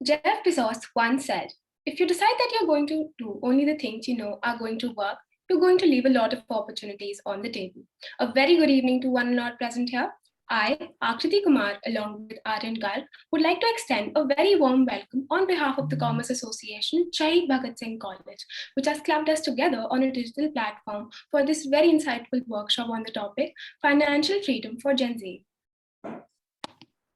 Jeff Bezos once said, if you decide that you're going to do only the things you know are going to work, you're going to leave a lot of opportunities on the table. A very good evening to one and all present here. I, Akriti Kumar, along with Aryan Garg, would like to extend a very warm welcome on behalf of the Commerce Association, Shahid Bhagat Singh College, which has clubbed us together on a digital platform for this very insightful workshop on the topic Financial Freedom for Gen Z.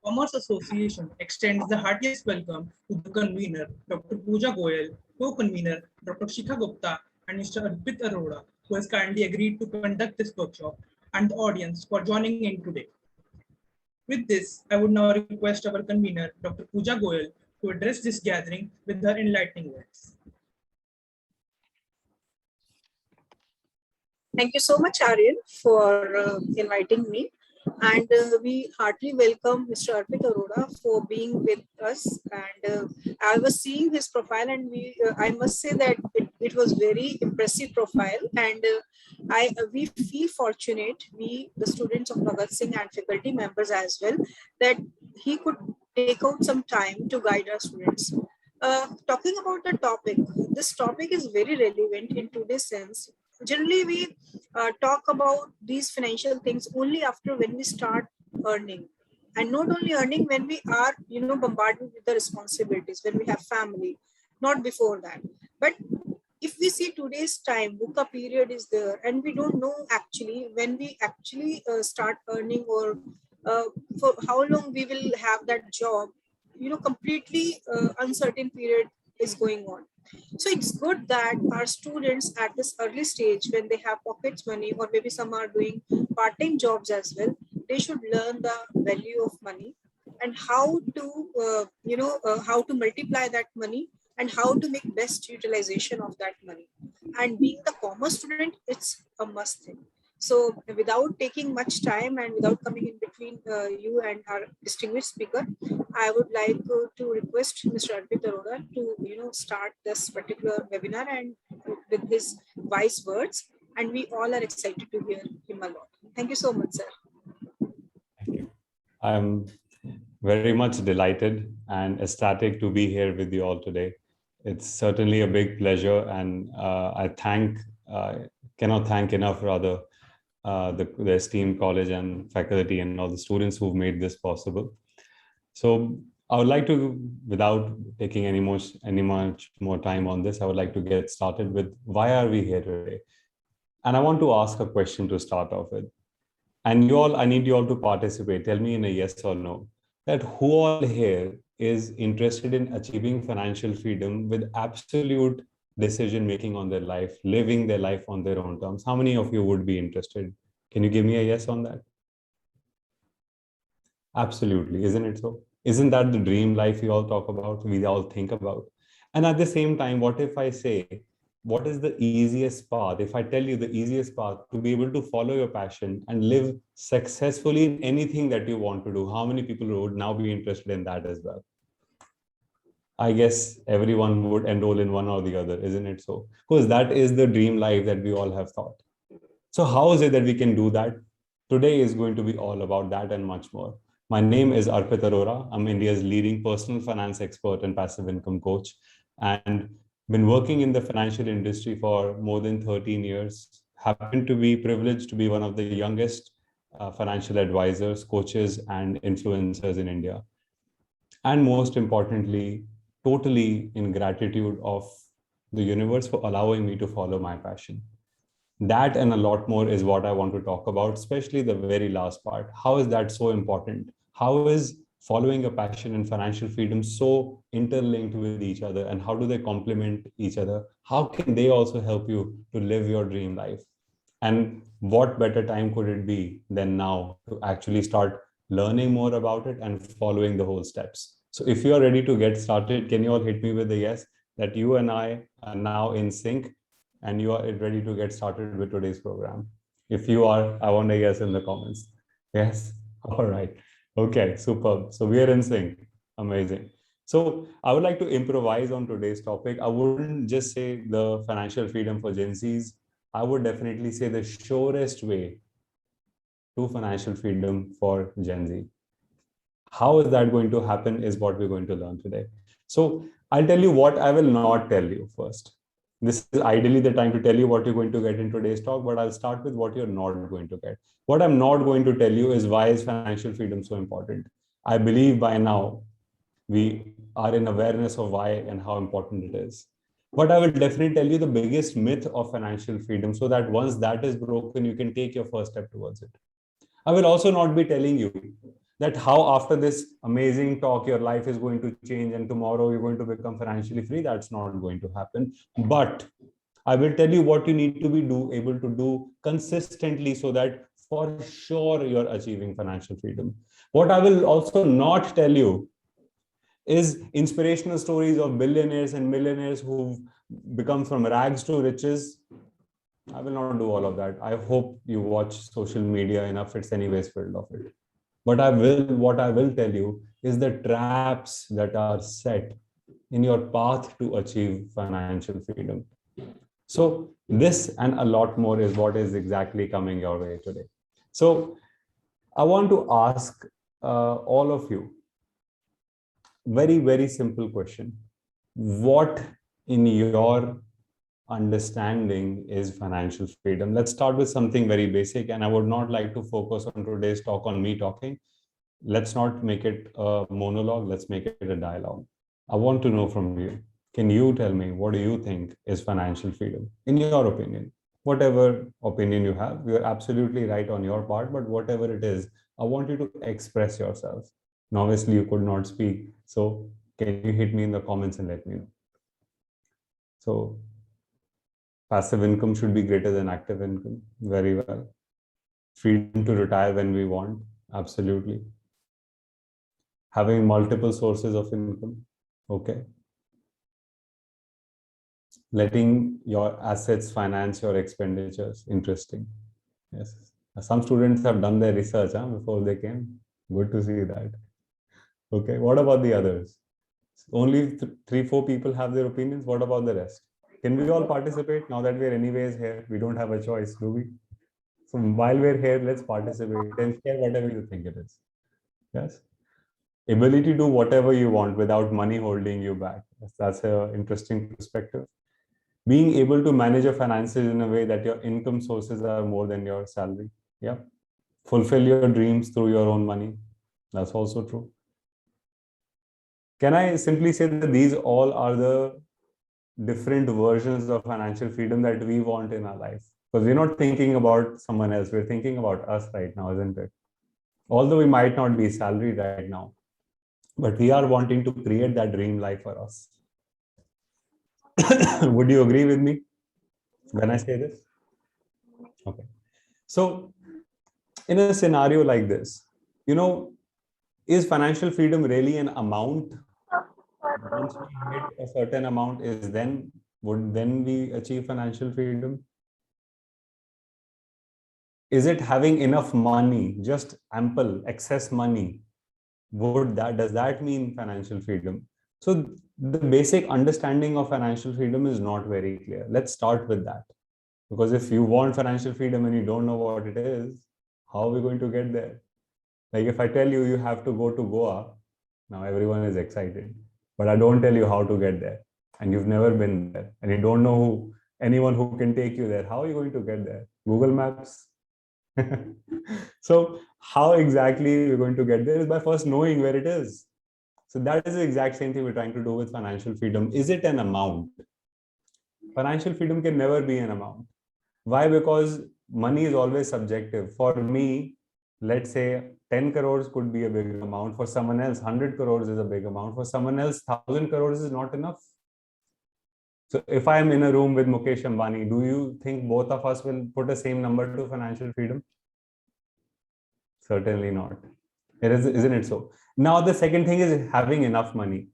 Commerce Association extends the heartiest welcome to the convener, Dr. Pooja Goyal, co-convener, Dr. Shikha Gupta, and Mr. Arpit Arora, who has kindly agreed to conduct this workshop, and the audience for joining in today. With this, I would now request our convener, Dr. Pooja Goyal, to address this gathering with her enlightening words. Thank you so much, Aryan, for inviting me. And we heartily welcome Mr. Arpit Arora for being with us. And I was seeing his profile, and I must say that it was very impressive profile. And we feel fortunate, we, the students of Bhagat Singh and faculty members as well, that he could take out some time to guide our students. Talking about the topic, this topic is very relevant in today's sense. Generally, we talk about these financial things only after when we start earning, and not only earning when we are, bombarded with the responsibilities, when we have family, not before that. But if we see today's time, VUCA period is there, and we don't know actually when we actually start earning, or for how long we will have that job. Completely uncertain period is going on. So it's good that our students at this early stage, when they have pockets money, or maybe some are doing part-time jobs as well, they should learn the value of money and how to, how to multiply that money and how to make best utilization of that money. And being the commerce student, it's a must thing. So without taking much time and without coming in between you and our distinguished speaker, I would like to request Mr. Arpit Arora to start this particular webinar and with his wise words. And we all are excited to hear him a lot. Thank you so much, sir. Thank you. I'm very much delighted and ecstatic to be here with you all today. It's certainly a big pleasure, and I cannot thank enough rather the esteemed college and faculty and all the students who've made this possible. So I would like to, without taking any much more time on this, I would like to get started with why are we here today? And I want to ask a question to start off with. And you all, I need you all to participate. Tell me in a yes or no, that who all here is interested in achieving financial freedom with absolute decision making on their life, living their life on their own terms? How many of you would be interested? Can you give me a yes on that? Absolutely, isn't it so? Isn't that the dream life we all talk about, we all think about? And at the same time, what if I say, what is the easiest path? If I tell you the easiest path to be able to follow your passion and live successfully in anything that you want to do, how many people would now be interested in that as well? I guess everyone would enroll in one or the other, isn't it so? Because that is the dream life that we all have thought. So how is it that we can do that? Today is going to be all about that and much more. My name is Arpit Arora. I'm India's leading personal finance expert and passive income coach, and been working in the financial industry for more than 13 years. Happen to be privileged to be one of the youngest financial advisors, coaches, and influencers in India. And most importantly, totally in gratitude of the universe for allowing me to follow my passion. That and a lot more is what I want to talk about, especially the very last part. How is that so important? How is following a passion and financial freedom so interlinked with each other, and how do they complement each other? How can they also help you to live your dream life? And what better time could it be than now to actually start learning more about it and following the whole steps? So if you are ready to get started, can you all hit me with a yes, that you and I are now in sync and you are ready to get started with today's program? If you are, I want a yes in the comments. Yes? All right. Okay, superb. So we are in sync. Amazing. So I would like to improvise on today's topic. I wouldn't just say the financial freedom for Gen Zs. I would definitely say the surest way to financial freedom for Gen Z. How is that going to happen is what we're going to learn today. So I'll tell you what I will not tell you first. This is ideally the time to tell you what you're going to get in today's talk, but I'll start with what you're not going to get. What I'm not going to tell you is why is financial freedom so important. I believe by now we are in awareness of why and how important it is. But I will definitely tell you the biggest myth of financial freedom so that once that is broken, you can take your first step towards it. I will also not be telling you that how after this amazing talk, your life is going to change and tomorrow you're going to become financially free. That's not going to happen. But I will tell you what you need to be able to do consistently so that for sure you're achieving financial freedom. What I will also not tell you is inspirational stories of billionaires and millionaires who've become from rags to riches. I will not do all of that. I hope you watch social media enough. It's anyways filled of it. But what I will tell you is the traps that are set in your path to achieve financial freedom. So this and a lot more is what is exactly coming your way today. So I want to ask all of you very, very simple question. What in your understanding is financial freedom? Let's start with something very basic, and I would not like to focus on today's talk on me talking. Let's not make it a monologue, let's make it a dialogue. I want to know from you, can you tell me what do you think is financial freedom in your opinion? Whatever opinion you have, you're absolutely right on your part, but whatever it is, I want you to express yourself. And obviously you could not speak, so can you hit me in the comments and let me know? So passive income should be greater than active income. Very well. Freedom to retire when we want. Absolutely. Having multiple sources of income. Okay. Letting your assets finance your expenditures. Interesting. Yes. Some students have done their research before they came. Good to see that. Okay. What about the others? Only 3-4 people have their opinions. What about the rest? Can we all participate now that we're anyways here? We don't have a choice, do we? So while we're here, let's participate and share whatever you think it is. Yes. Ability to do whatever you want without money holding you back. That's an interesting perspective. Being able to manage your finances in a way that your income sources are more than your salary. Yeah. Fulfill your dreams through your own money. That's also true. Can I simply say that these all are the different versions of financial freedom that we want in our life? Because we're not thinking about someone else, we're thinking about us right now, isn't it? Although we might not be salaried right now, but we are wanting to create that dream life for us. Would you agree with me when I say this? Okay. So in a scenario like this, is financial freedom really an amount? Once we hit a certain amount, would then we achieve financial freedom? Is it having enough money, just ample excess money? Does that mean financial freedom? So the basic understanding of financial freedom is not very clear. Let's start with that. Because if you want financial freedom and you don't know what it is, how are we going to get there? Like if I tell you you have to go to Goa, now everyone is excited. But I don't tell you how to get there. And you've never been there. And you don't know anyone who can take you there. How are you going to get there? Google Maps? So how exactly you're going to get there is by first knowing where it is. So that is the exact same thing we're trying to do with financial freedom. Is it an amount? Financial freedom can never be an amount. Why? Because money is always subjective. For me, let's say 10 crores could be a big amount. For someone else, 100 crores is a big amount. For someone else, 1,000 crores is not enough. So if I'm in a room with Mukesh Ambani, do you think both of us will put the same number to financial freedom? Certainly not. Isn't it so? Now, the second thing is having enough money.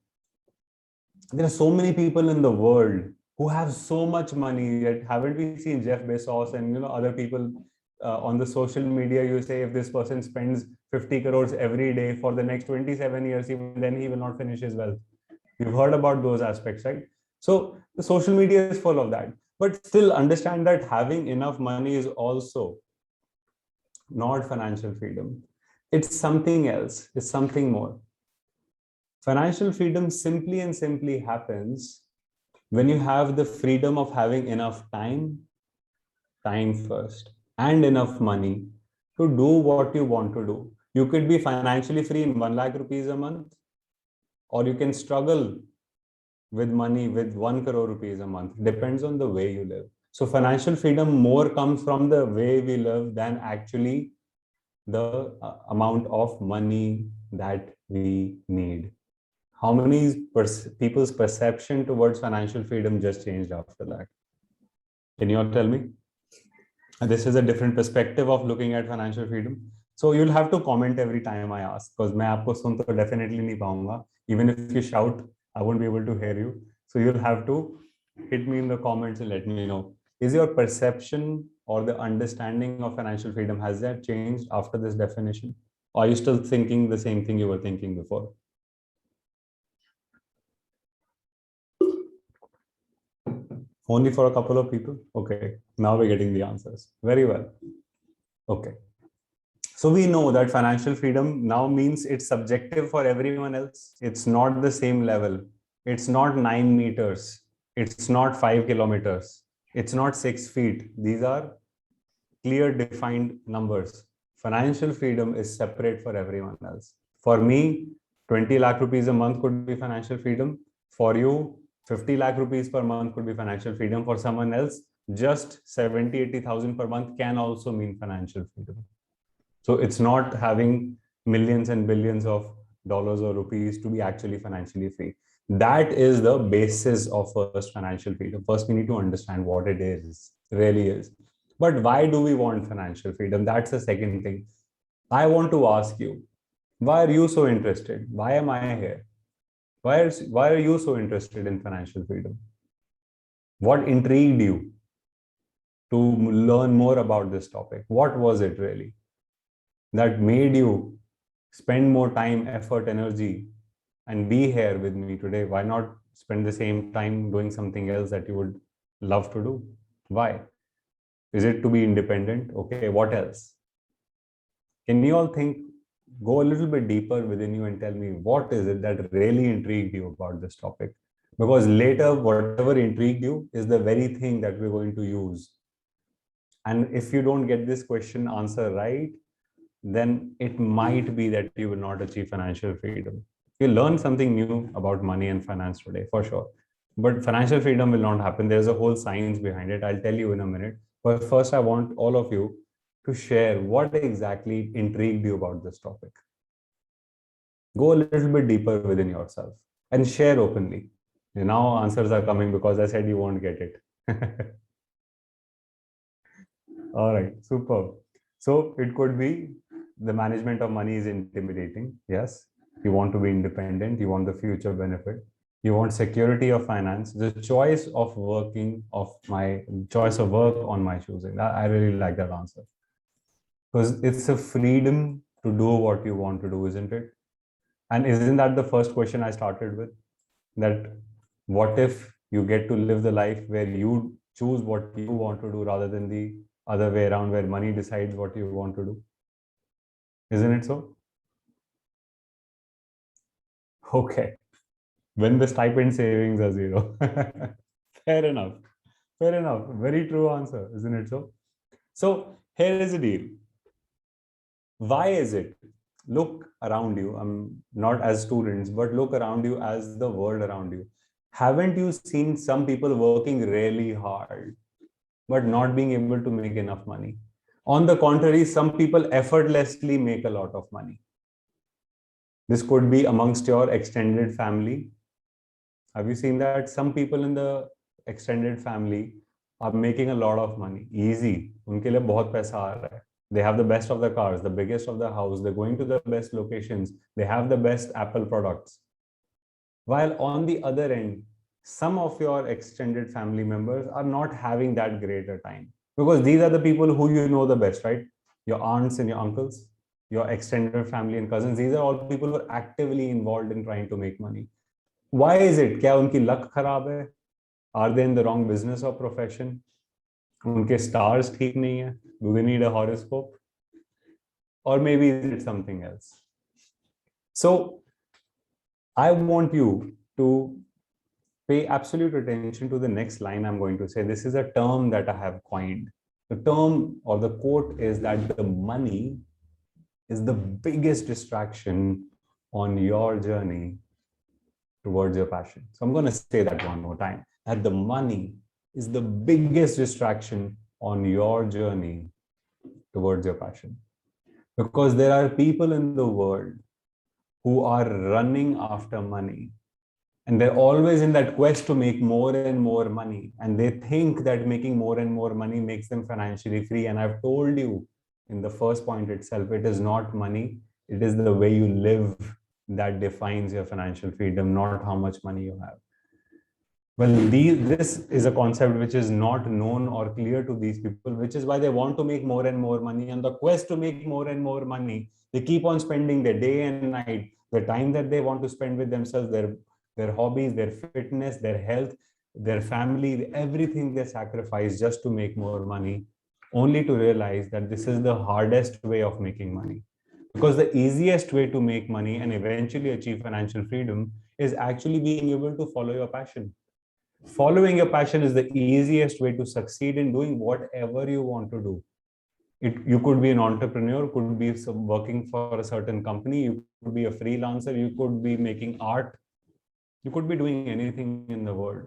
There are so many people in the world who have so much money. Yet haven't we seen Jeff Bezos and other people on the social media? You say if this person spends 50 crores every day for the next 27 years, even then he will not finish his wealth. You've heard about those aspects, right? So the social media is full of that. But still understand that having enough money is also not financial freedom. It's something else, it's something more. Financial freedom simply and simply happens when you have the freedom of having enough time first, and enough money to do what you want to do. You could be financially free in 1 lakh rupees a month, or you can struggle with money with 1 crore rupees a month. Depends on the way you live. So financial freedom more comes from the way we live than actually the amount of money that we need. How many people's perception towards financial freedom just changed after that? Can you all tell me? This is a different perspective of looking at financial freedom. So you'll have to comment every time I ask, because मैं आपको सुन तो definitely नहीं पाऊंगा. Even if you shout, I won't be able to hear you. So you'll have to hit me in the comments and let me know. Is your perception or the understanding of financial freedom, has that changed after this definition? Or are you still thinking the same thing you were thinking before? Only for a couple of people? Okay, now we're getting the answers. Very well. Okay. So we know that financial freedom now means it's subjective for everyone else. It's not the same level. It's not 9 meters. It's not 5 kilometers. It's not 6 feet. These are clear defined numbers. Financial freedom is separate for everyone else. For me, 20 lakh rupees a month could be financial freedom. For you, 50 lakh rupees per month could be financial freedom. For someone else, just 70, 80,000 per month can also mean financial freedom. So it's not having millions and billions of dollars or rupees to be actually financially free. That is the basis of first financial freedom. First, we need to understand what it is, really is. But why do we want financial freedom? That's the second thing. I want to ask you, why are you so interested? Why am I here? Why are you so interested in financial freedom? What intrigued you to learn more about this topic? What was it really that made you spend more time, effort, energy, and be here with me today? Why not spend the same time doing something else that you would love to do? Why? Is it to be independent? Okay, what else? Can you all go a little bit deeper within you and tell me what is it that really intrigued you about this topic? Because later, whatever intrigued you is the very thing that we're going to use. And if you don't get this question answer right, then it might be that you will not achieve financial freedom. You learn something new about money and finance today, for sure. But financial freedom will not happen. There's a whole science behind it. I'll tell you in a minute. But first, I want all of you to share what exactly intrigued you about this topic. Go a little bit deeper within yourself and share openly. Now answers are coming because I said you won't get it. All right, superb. So it could be the management of money is intimidating. Yes. You want to be independent. You want the future benefit. You want security of finance. The choice of work on my choosing. I really like that answer. Because it's a freedom to do what you want to do, isn't it? And isn't that the first question I started with? That what if you get to live the life where you choose what you want to do rather than the other way around, where money decides what you want to do? Isn't it so? Okay. When the stipend savings are zero. Fair enough. Fair enough. Very true answer, isn't it so? So here is the deal. Why is it? Look around you. Not as students, but look around you as the world around you. Haven't you seen some people working really hard, but not being able to make enough money? On the contrary, some people effortlessly make a lot of money. This could be amongst your extended family. Have you seen that? Some people in the extended family are making a lot of money. Easy. उनके लिए बहुत पैसा आ रहा है. They have the best of the cars, the biggest of the house. They're going to the best locations. They have the best Apple products. While on the other end, some of your extended family members are not having that greater time. Because these are the people who you know the best, right? Your aunts and your uncles, your extended family and cousins. These are all people who are actively involved in trying to make money. Why is it? क्या उनकी luck खराब है? Are they in the wrong business or profession? उनके stars ठीक नहीं है? Do they need a horoscope? or maybe is it something else? So I want you to pay absolute attention to the next line I'm going to say. This is a term that I have coined. The term or the quote is that the money is the biggest distraction on your journey towards your passion. So I'm going to say that one more time, that the money is the biggest distraction on your journey towards your passion. Because there are people in the world who are running after money, and they're always in that quest to make more and more money. And they think that making more and more money makes them financially free. And I've told you in the first point itself, it is not money, it is the way you live that defines your financial freedom, not how much money you have. Well, this is a concept which is not known or clear to these people, which is why they want to make more and more money. And the quest to make more and more money, they keep on spending their day and night, the time that they want to spend with themselves, their hobbies, their fitness, their health, their family, everything they sacrifice just to make more money, only to realize that this is the hardest way of making money. Because the easiest way to make money and eventually achieve financial freedom is actually being able to follow your passion. Following your passion is the easiest way to succeed in doing whatever you want to do. You could be an entrepreneur, could be working for a certain company, you could be a freelancer, you could be making art, you could be doing anything in the world.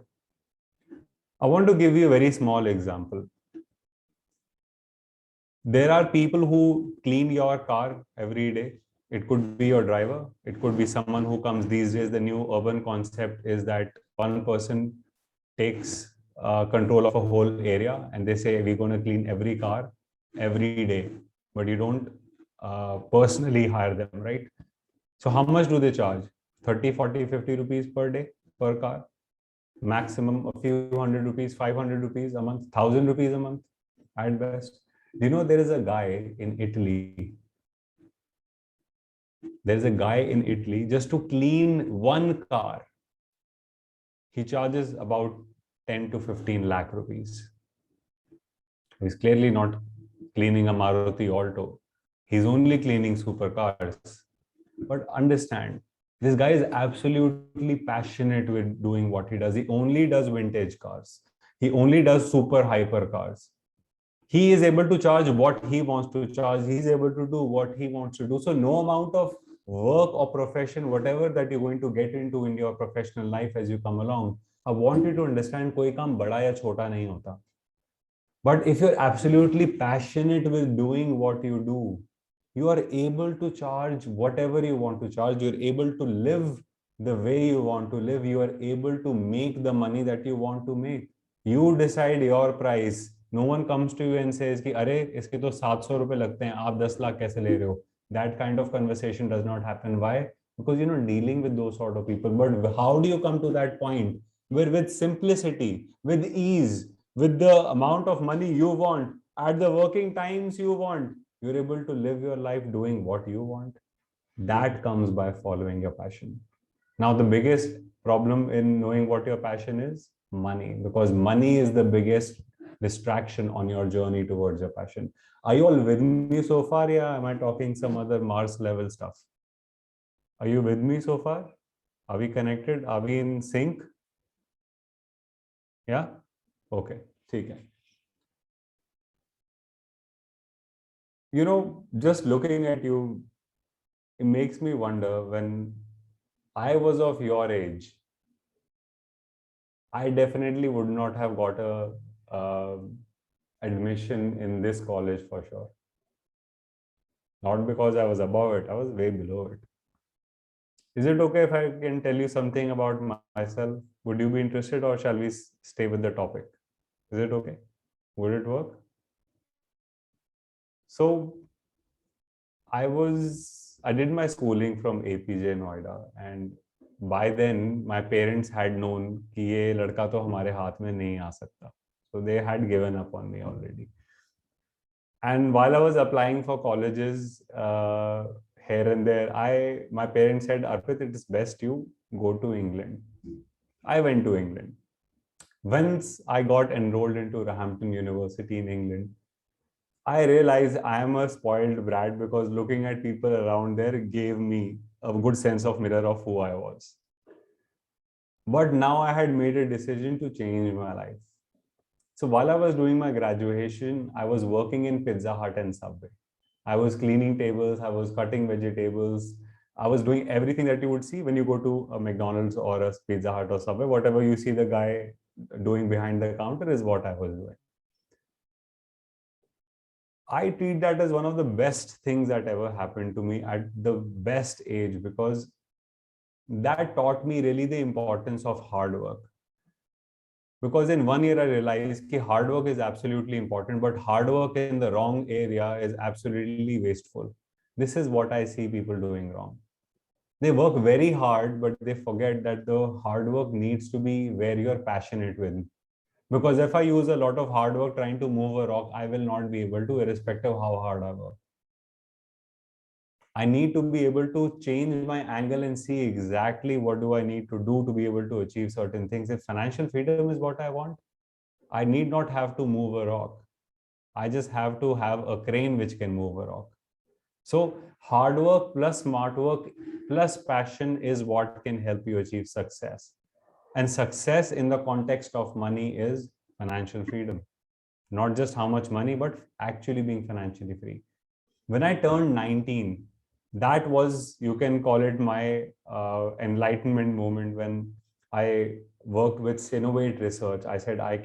I want to give you a very small example. There are people who clean your car every day. It could be your driver. It could be someone who comes these days. The new urban concept is that one person takes control of a whole area and they say, we're going to clean every car every day, but you don't personally hire them, right? So how much do they charge? 30, 40, 50 rupees per day per car? Maximum a few hundred rupees, 500 rupees a month, 1,000 rupees a month at best. You know, there is a guy in Italy. There's a guy in Italy just to clean one car. He charges about 10 to 15 lakh rupees. He's clearly not cleaning a Maruti Alto. He's only cleaning supercars. But understand, this guy is absolutely passionate with doing what he does. He only does vintage cars. He only does super hyper cars. He is able to charge what he wants to charge. He's able to do what he wants to do. So no amount of work or profession, whatever that you're going to get into in your professional life as you come along, I want you to understand, koi kaam bada ya chota nahi hota. But if you're absolutely passionate with doing what you do, you are able to charge whatever you want to charge. You're able to live the way you want to live. You are able to make the money that you want to make. You decide your price. No one comes to you and says कि अरे इसके तो 700 रुपए लगते हैं, आप 10 लाख कैसे ले रहे हो? That kind of conversation does not happen. Why? Because you're not dealing with those sort of people. But how do you come to that point where with simplicity, with ease, with the amount of money you want, at the working times you want, you're able to live your life doing what you want? That comes by following your passion. Now, the biggest problem in knowing what your passion is, money, because money is the biggest distraction on your journey towards your passion. Are you all with me so far? Yeah, am I talking some other Mars level stuff? Are you with me so far? Are we connected? Are we in sync? Yeah? Okay. Okay. You know, just looking at you, it makes me wonder, when I was of your age, I definitely would not have got a admission in this college for sure. Not because I was above it, I was way below it. Is it okay if I can tell you something about myself? Would you be interested, or shall we stay with the topic? Is it okay? Would it work? So I did my schooling from APJ Noida, and by then my parents had known कि ये लड़का तो हमारे हाथ में नहीं आ सकता. So they had given up on me already. And while I was applying for colleges here and there, my parents said, Arpit, it is best you go to England. I went to England. Once I got enrolled into Roehampton University in England, I realized I am a spoiled brat because looking at people around there gave me a good sense of mirror of who I was. But now I had made a decision to change my life. So while I was doing my graduation, I was working in Pizza Hut and Subway. I was cleaning tables, I was cutting vegetables, I was doing everything that you would see when you go to a McDonald's or a Pizza Hut or Subway. Whatever you see the guy doing behind the counter is what I was doing. I treat that as one of the best things that ever happened to me at the best age, because that taught me really the importance of hard work. Because in 1 year, I realized that hard work is absolutely important, but hard work in the wrong area is absolutely wasteful. This is what I see people doing wrong. They work very hard, but they forget that the hard work needs to be where you're passionate with. Because if I use a lot of hard work trying to move a rock, I will not be able to, irrespective of how hard I work. I need to be able to change my angle and see exactly what do I need to do to be able to achieve certain things. If financial freedom is what I want, I need not have to move a rock. I just have to have a crane which can move a rock. So hard work plus smart work plus passion is what can help you achieve success. And success in the context of money is financial freedom. Not just how much money, but actually being financially free. When I turned 19, that was, you can call it my enlightenment moment, when I worked with Synovate Research. I said, I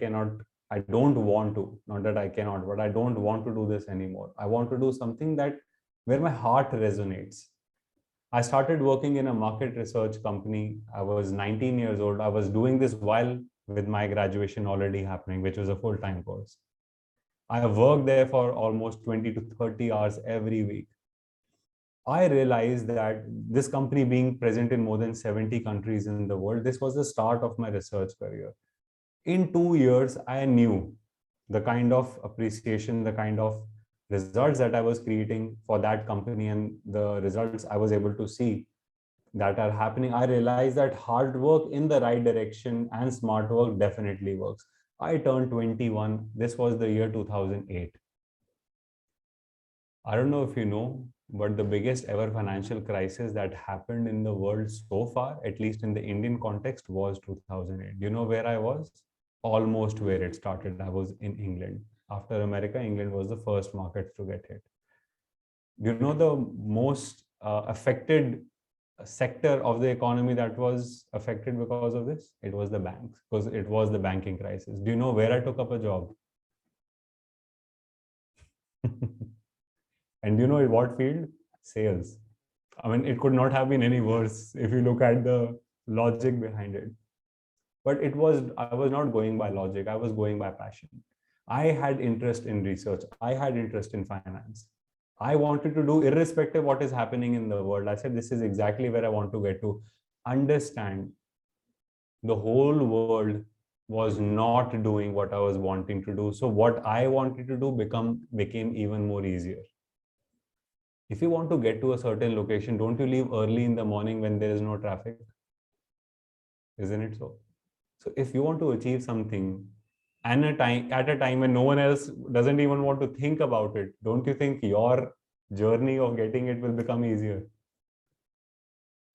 don't want to, not that I cannot, but I don't want to do this anymore. I want to do something that where my heart resonates. I started working in a market research company. I was 19 years old. I was doing this while with my graduation already happening, which was a full-time course. I have worked there for almost 20 to 30 hours every week. I realized that this company being present in more than 70 countries in the world, this was the start of my research career. In 2 years, I knew the kind of appreciation, the kind of results that I was creating for that company and the results I was able to see that are happening. I realized that hard work in the right direction and smart work definitely works. I turned 21. This was the year 2008. I don't know if you know, but the biggest ever financial crisis that happened in the world so far, at least in the Indian context, was 2008. Do you know where I was? Almost where it started. I was in England. After America, England was the first market to get hit. You know, the most affected sector of the economy that was affected because of this? It was the banks, because it was the banking crisis. Do you know where I took up a job? And do you know in what field? Sales. I mean, it could not have been any worse if you look at the logic behind it. But I was not going by logic. I was going by passion. I had interest in research. I had interest in finance. I wanted to do, irrespective of what is happening in the world. I said, this is exactly where I want to get to. Understand the whole world was not doing what I was wanting to do. So what I wanted to do became even more easier. If you want to get to a certain location, don't you leave early in the morning when there is no traffic? Isn't it so? So if you want to achieve something and at a time when no one else doesn't even want to think about it, don't you think your journey of getting it will become easier?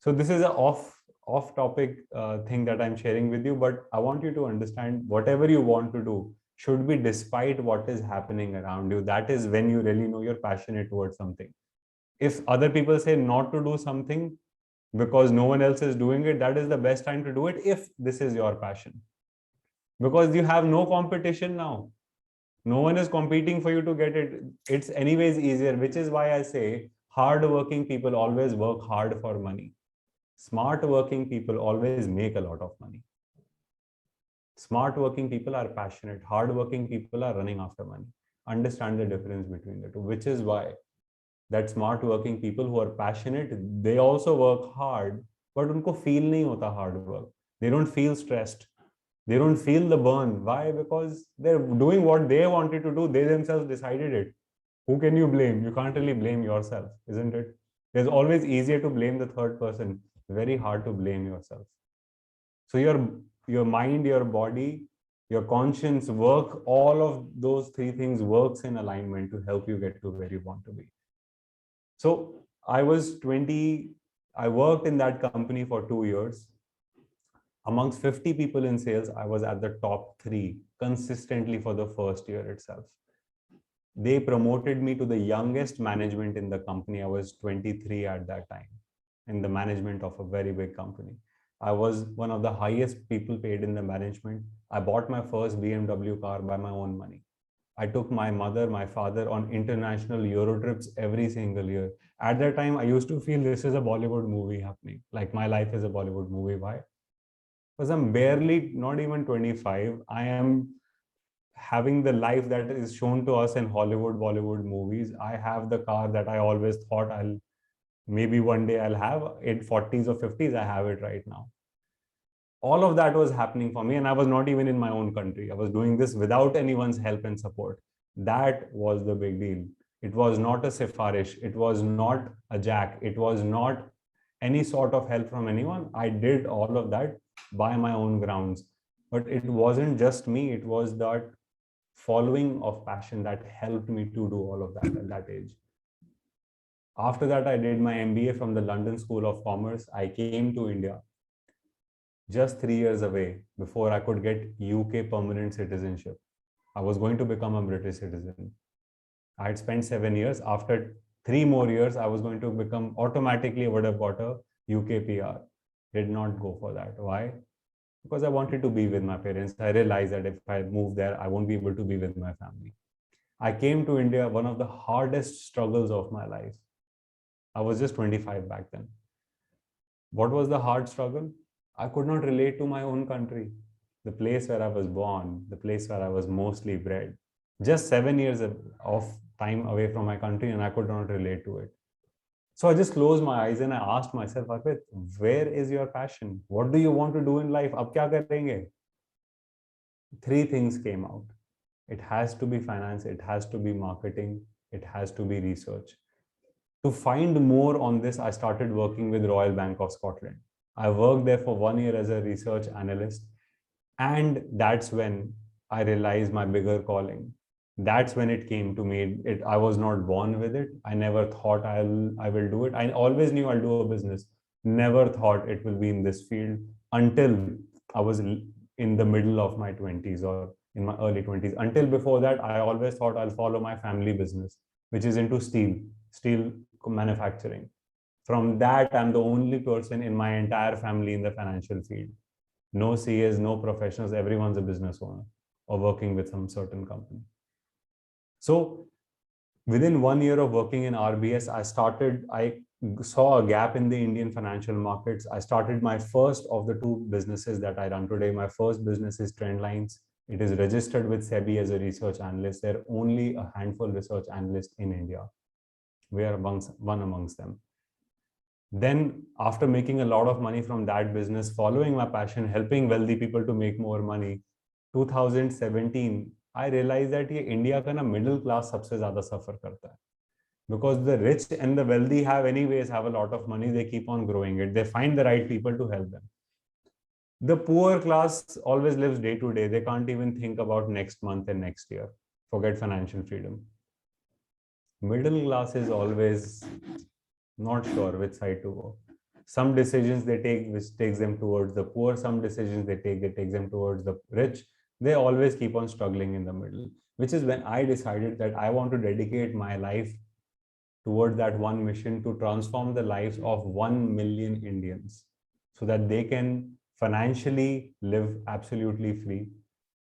So this is a off topic thing that I'm sharing with you, but I want you to understand whatever you want to do should be despite what is happening around you. That is when you really know you're passionate towards something. If other people say not to do something because no one else is doing it, that is the best time to do it if this is your passion. Because you have no competition now. No one is competing for you to get it. It's anyways easier, which is why I say hard-working people always work hard for money. Smart working people always make a lot of money. Smart working people are passionate. Hard working people are running after money. Understand the difference between the two, which is why that smart working people who are passionate, they also work hard, but unko feel nahi hota hard work. They don't feel stressed. They don't feel the burn. Why? Because they're doing what they wanted to do. They themselves decided it. Who can you blame? You can't really blame yourself, isn't it? It's always easier to blame the third person. Very hard to blame yourself. So your mind, your body, your conscience, work, all of those three things works in alignment to help you get to where you want to be. So I was 20, I worked in that company for 2 years. Amongst 50 people in sales, I was at the top 3 consistently for the first year itself. They promoted me to the youngest management in the company. I was 23 at that time in the management of a very big company. I was one of the highest people paid in the management. I bought my first BMW car by my own money. I took my mother, my father on international Euro trips every single year. At that time, I used to feel this is a Bollywood movie happening. Like my life is a Bollywood movie. Why? Because I'm barely, not even 25. I am having the life that is shown to us in Hollywood, Bollywood movies. I have the car that I always thought maybe one day I'll have. In 40s or 50s, I have it right now. All of that was happening for me, and I was not even in my own country. I was doing this without anyone's help and support. That was the big deal. It was not a sifarish. It was not a jack. It was not any sort of help from anyone. I did all of that by my own grounds. But it wasn't just me. It was that following of passion that helped me to do all of that at that age. After that, I did my MBA from the London School of Commerce. I came to India just 3 years away before I could get UK permanent citizenship. I was going to become a British citizen. I had spent 7 years. After 3 more years, I was going to become automatically would have got a UK PR. Did not go for that. Why? Because I wanted to be with my parents. I realized that if I move there, I won't be able to be with my family. I came to India, one of the hardest struggles of my life. I was just 25 back then. What was the hard struggle? I could not relate to my own country, the place where I was born, the place where I was mostly bred. Just 7 years of time away from my country, and I could not relate to it. So I just closed my eyes and I asked myself, Arpit, where is your passion? What do you want to do in life? Ab kya karenge? 3 things came out. It has to be finance, it has to be marketing, it has to be research. To find more on this, I started working with Royal Bank of Scotland. I worked there for 1 year as a research analyst. And that's when I realized my bigger calling. That's when it came to me. I was not born with it. I never thought I will do it. I always knew I'll do a business. Never thought it will be in this field until I was in the middle of my 20s or in my early 20s. Until before that, I always thought I'll follow my family business, which is into steel manufacturing. From that, I'm the only person in my entire family in the financial field. No CAs, no professionals, everyone's a business owner or working with some certain company. So within 1 year of working in RBS, I saw a gap in the Indian financial markets. I started my first of the 2 businesses that I run today. My first business is Trendlines. It is registered with SEBI as a research analyst. There are only a handful of research analysts in India. We are one amongst them. Then after making a lot of money from that business, following my passion, helping wealthy people to make more money, 2017, I realized that India ka na middle class sabse zyada suffer karta hai. Because the rich and the wealthy have a lot of money, they keep on growing it. They find the right people to help them. The poor class always lives day to day. They can't even think about next month and next year. Forget financial freedom. Middle class is always not sure which side to go. Some decisions they take which takes them towards the poor, some decisions they take that takes them towards the rich. They always keep on struggling in the middle, which is when I decided that I want to dedicate my life towards that one mission to transform the lives of 1 million Indians so that they can financially live absolutely free.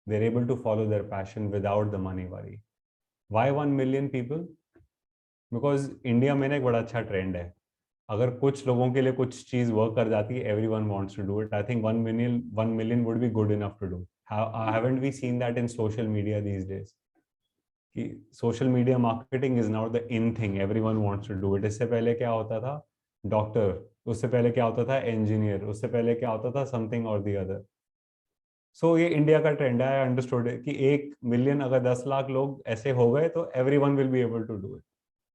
They're able to follow their passion without the money worry. Why 1 million people? Because India में ना एक बड़ा अच्छा trend है, अगर कुछ लोगों के लिए कुछ चीज वर्क कर जाती है, everyone wants to do it. I think 1 million would be good enough to do. Haven't we seen that in social media these days? कि social media marketing is now the in thing, everyone wants to do it. इससे पहले क्या होता था? Doctor, उससे पहले क्या होता था? इंजीनियर, उससे पहले क्या होता था? समथिंग और दी अदर. सो ये इंडिया का ट्रेंड है. आई अंडरस्टूड कि 1 million अगर 10 लाख लोग ऐसे हो गए तो everyone will be able to do it.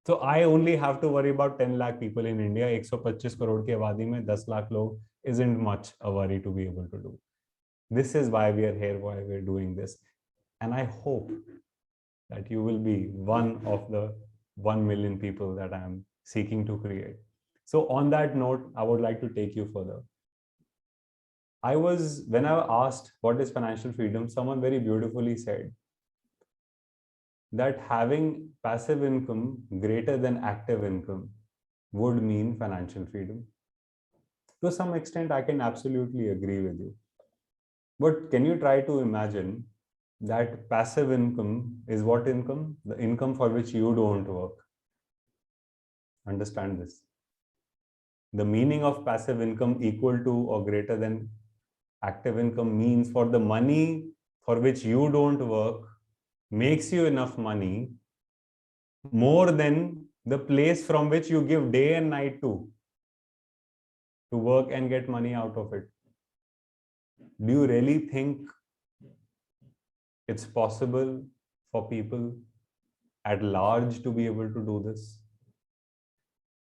So I only have to worry about 10 lakh people in India. 125 crore की आबादी में 10 लाख लोग isn't much a worry to be able to do. This is why we are here, why we're doing this. And I hope that you will be one of the 1 million people that I'm seeking to create. So on that note, I would like to take you further. When I asked what is financial freedom, someone very beautifully said that having passive income greater than active income would mean financial freedom. To some extent, I can absolutely agree with you. But can you try to imagine that passive income is what income? The income for which you don't work. Understand this. The meaning of passive income equal to or greater than active income means for the money for which you don't work makes you enough money more than the place from which you give day and night to work and get money out of it. Do you really think it's possible for people at large to be able to do this?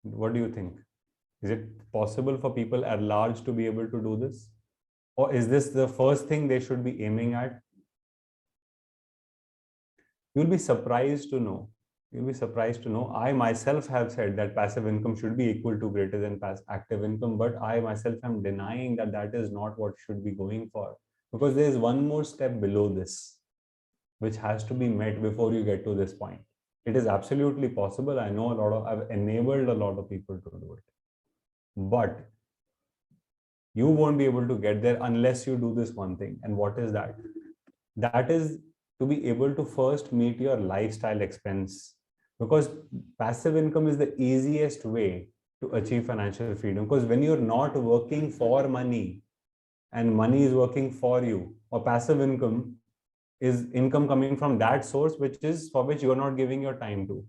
What do you think? Is it possible for people at large to be able to do this? Or is this the first thing they should be aiming at? You'll be surprised to know. You'll be surprised to know. I myself have said that passive income should be equal to greater than active income, but I myself am denying that that is not what should be going for. Because there is one more step below this, which has to be met before you get to this point. It is absolutely possible. I know I've enabled a lot of people to do it. But you won't be able to get there unless you do this one thing. And what is that? That is to be able to first meet your lifestyle expense, because passive income is the easiest way to achieve financial freedom. Because when you're not working for money and money is working for you, or passive income is income coming from that source for which you're not giving your time to.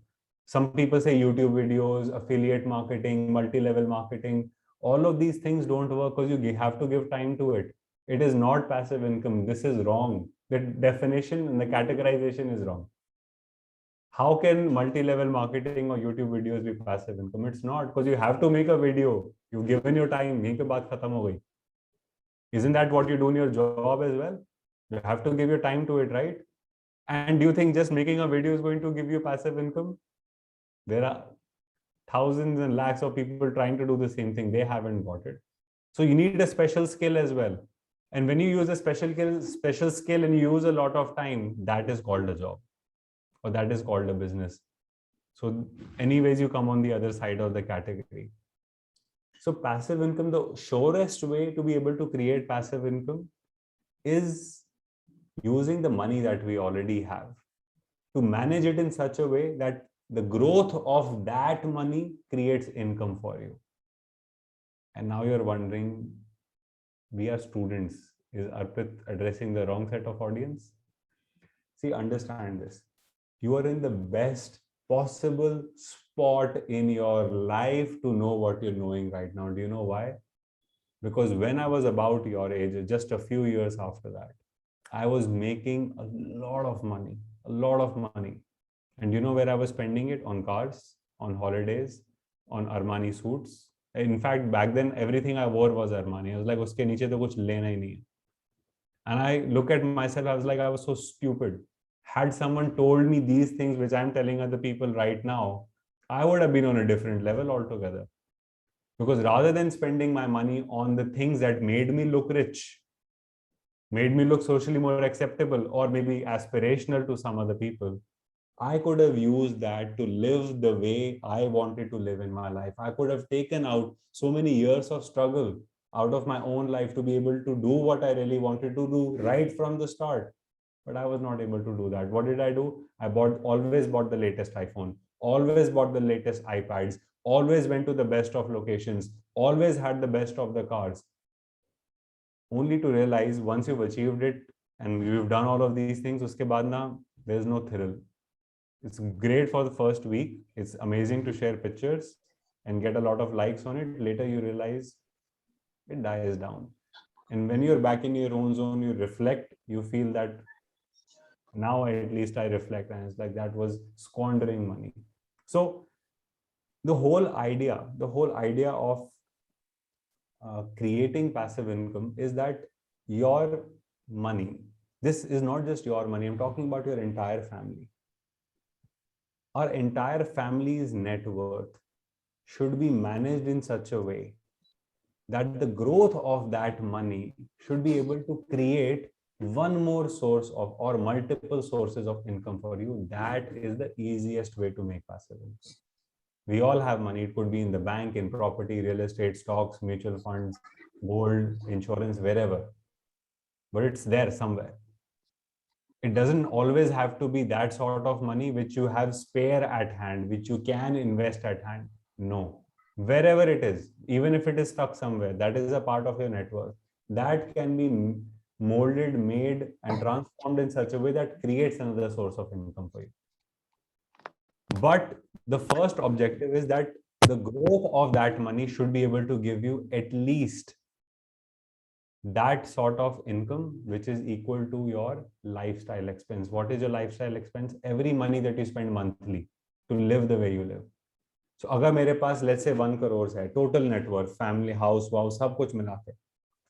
Some people say YouTube videos, affiliate marketing, multi-level marketing, all of these things don't work because you have to give time to it. It is not passive income. This is wrong. The definition and the categorization is wrong. How can multi-level marketing or YouTube videos be passive income? It's not, because you have to make a video. You've given your time. Yahin pe baat khatam ho gayi. Isn't that what you do in your job as well? You have to give your time to it, right? And do you think just making a video is going to give you passive income? There are thousands and lakhs of people trying to do the same thing. They haven't got it. So you need a special skill as well. And when you use a special skill and you use a lot of time, that is called a job, or that is called a business. So anyways, you come on the other side of the category. So passive income, the surest way to be able to create passive income is using the money that we already have to manage it in such a way that the growth of that money creates income for you. And now you're wondering, we are students. Is Arpit addressing the wrong set of audience? See, understand this. You are in the best possible spot in your life to know what you're knowing right now. Do you know why? Because when I was about your age, just a few years after that, I was making a lot of money. And you know where I was spending it? On cars, on holidays, on Armani suits. In fact, back then, everything I wore was Armani. I was like, uske niche to kuch lena hi nahi. And I look at myself, I was like, I was so stupid. Had someone told me these things, which I'm telling other people right now, I would have been on a different level altogether. Because rather than spending my money on the things that made me look rich, made me look socially more acceptable, or maybe aspirational to some other people, I could have used that to live the way I wanted to live in my life. I could have taken out so many years of struggle out of my own life to be able to do what I really wanted to do right from the start. But I was not able to do that. What did I do? I always bought the latest iPhone, always bought the latest iPads, always went to the best of locations, always had the best of the cars. Only to realize once you've achieved it and you've done all of these things, uske baad na, there's no thrill. It's great for the first week. It's amazing to share pictures and get a lot of likes on it. Later you realize it dies down. And when you're back in your own zone, you reflect, you feel that now at least I reflect, and it's like that was squandering money. So the whole idea of creating passive income is that your money, this is not just your money, I'm talking about your entire family. Our entire family's net worth should be managed in such a way that the growth of that money should be able to create one more source of or multiple sources of income for you. That is the easiest way to make passive income. We all have money. It could be in the bank, in property, real estate, stocks, mutual funds, gold, insurance, wherever. But it's there somewhere. It doesn't always have to be that sort of money which you have spare at hand, which you can invest at hand. No. Wherever it is, even if it is stuck somewhere, that is a part of your net worth. That can be molded, made, and transformed in such a way that creates another source of income for you. But the first objective is that the growth of that money should be able to give you at least that sort of income which is equal to your lifestyle expense. What is your lifestyle expense? Every money that you spend monthly to live the way you live. So अगर मेरे पास let's say 1 crore है total net worth, family, house, wow, सब कुछ मिला के,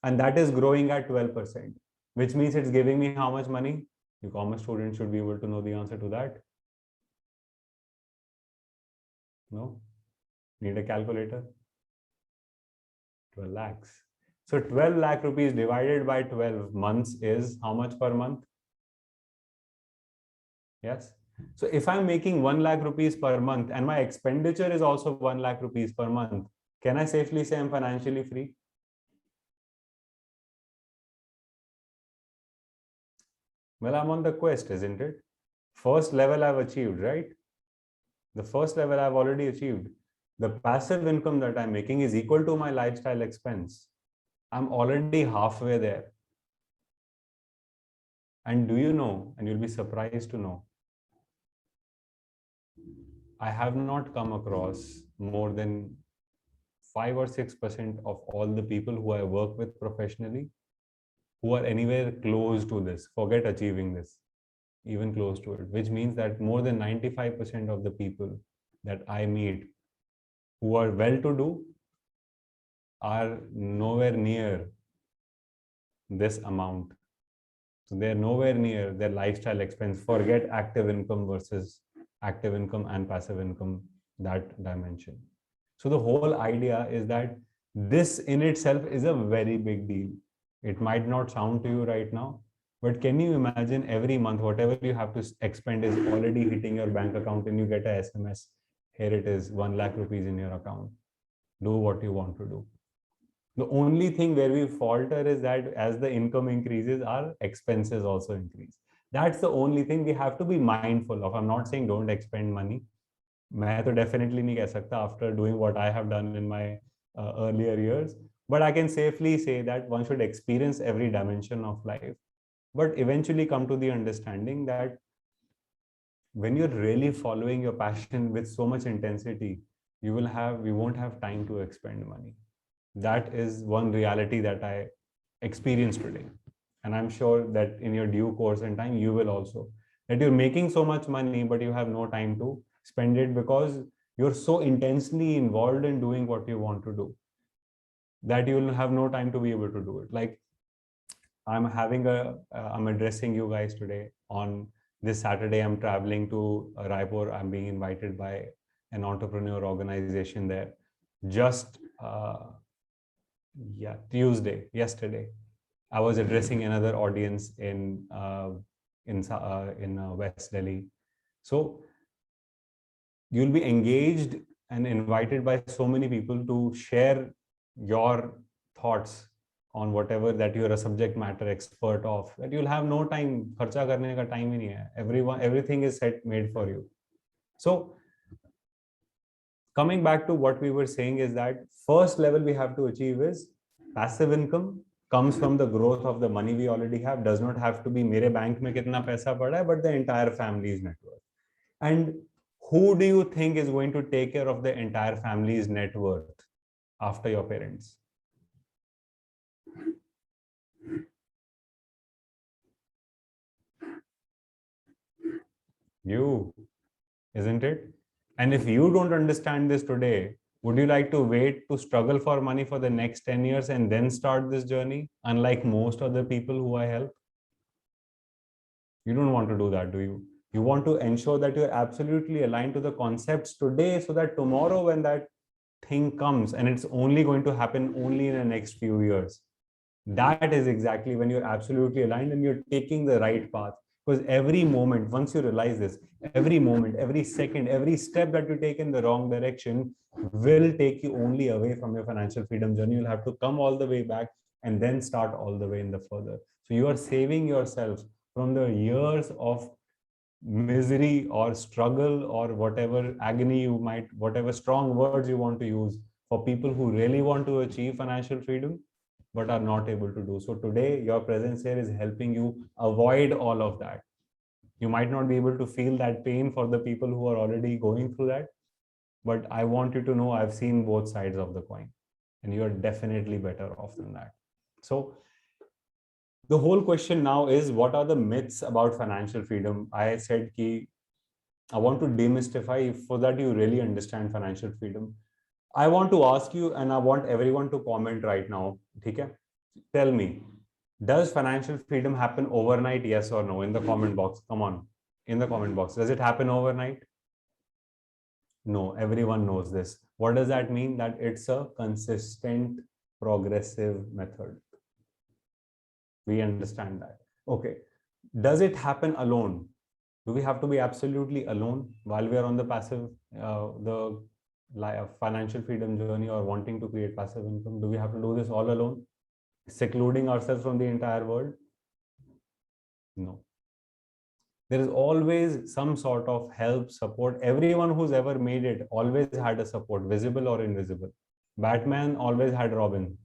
and that is growing at 12%, which means it's giving me how much money? You commerce students should be able to know the answer to that. No? Need a calculator? 12 lakhs. So 12 lakh rupees divided by 12 months is how much per month? Yes. So if I'm making 1 lakh rupees per month and my expenditure is also 1 lakh rupees per month, can I safely say I'm financially free? Well, I'm on the quest, isn't it? First level I've achieved, right? The first level I've already achieved. The passive income that I'm making is equal to my lifestyle expense. I'm already halfway there. And do you know, and you'll be surprised to know, I have not come across more than 5 or 6% of all the people who I work with professionally who are anywhere close to this, forget achieving this, even close to it, which means that more than 95% of the people that I meet who are well-to-do are nowhere near this amount. So they're nowhere near their lifestyle expense. Forget active income versus active income and passive income, that dimension. So the whole idea is that this in itself is a very big deal. It might not sound to you right now, but can you imagine every month, whatever you have to expend is already hitting your bank account and you get a SMS, here it is, 1 lakh rupees in your account. Do what you want to do. The only thing where we falter is that as the income increases, our expenses also increase. That's the only thing we have to be mindful of. I'm not saying don't expend money. मैं तो definitely नहीं कह सकता after doing what I have done in my earlier years. But I can safely say that one should experience every dimension of life, but eventually come to the understanding that when you're really following your passion with so much intensity, you won't have time to expend money. That is one reality that I experienced today. And I'm sure that in your due course and time, you will also. That you're making so much money, but you have no time to spend it because you're so intensely involved in doing what you want to do that you will have no time to be able to do it. Like I'm addressing you guys today on this Saturday. I'm traveling to Raipur. I'm being invited by an entrepreneur organization there. Just yesterday, I was addressing another audience in West Delhi. So you'll be engaged and invited by so many people to share your thoughts on whatever that you're a subject matter expert of, that you'll have no time, kharcha karne ka time hi nahi hai. Everything is made for you. So coming back to what we were saying is that first level we have to achieve is passive income comes from the growth of the money we already have. Does not have to be mere bank mein kitna paisa pada hai, but the entire family's net worth. And who do you think is going to take care of the entire family's net worth after your parents? You, isn't it? And if you don't understand this today, would you like to wait to struggle for money for the next 10 years and then start this journey? Unlike most other people who I help, You don't want to do that, do you? You want to ensure that you're absolutely aligned to the concepts today, so that tomorrow when that thing comes, and it's only going to happen only in the next few years, that is exactly when you're absolutely aligned and you're taking the right path. Because every moment, once you realize this, every moment, every second, every step that you take in the wrong direction will take you only away from your financial freedom journey. You'll have to come all the way back and then start all the way in the further. So you are saving yourself from the years of misery or struggle or whatever agony you might, whatever strong words you want to use, for people who really want to achieve financial freedom but are not able to do so. Today, your presence here is helping you avoid all of that. You might not be able to feel that pain for the people who are already going through that, but I want you to know I've seen both sides of the coin, and you're definitely better off than that. So the whole question now is, what are the myths about financial freedom? I said ki I want to demystify, for that you really understand financial freedom. I want to ask you, and I want everyone to comment right now. Okay? Tell me, does financial freedom happen overnight? Yes or no? In the comment box. Come on. In the comment box. Does it happen overnight? No, everyone knows this. What does that mean? That it's a consistent, progressive method. We understand that. Okay. Does it happen alone? Do we have to be absolutely alone while we are on the passive, the financial freedom journey, or wanting to create passive income? Do we have to do this all alone, secluding ourselves from the entire world? No. There is always some sort of help, support. Everyone who's ever made it always had a support, visible or invisible. Batman always had Robin.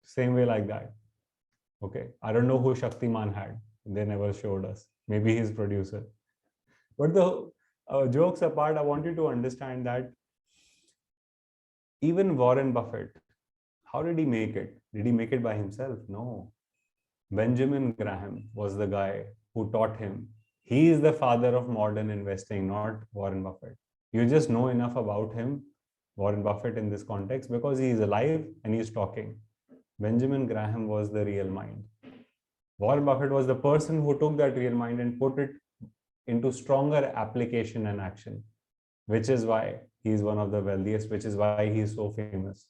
Same way like that. Okay. I don't know who Shaktiman had. They never showed us. Maybe his producer. But the jokes apart, I want you to understand that even Warren Buffett, how did he make it? Did he make it by himself? No. Benjamin Graham was the guy who taught him. He is the father of modern investing, not Warren Buffett. You just know enough about him, Warren Buffett, in this context because he is alive and he's talking. Benjamin Graham was the real mind. Warren Buffett was the person who took that real mind and put it into stronger application and action, which is why he's one of the wealthiest, which is why he's so famous.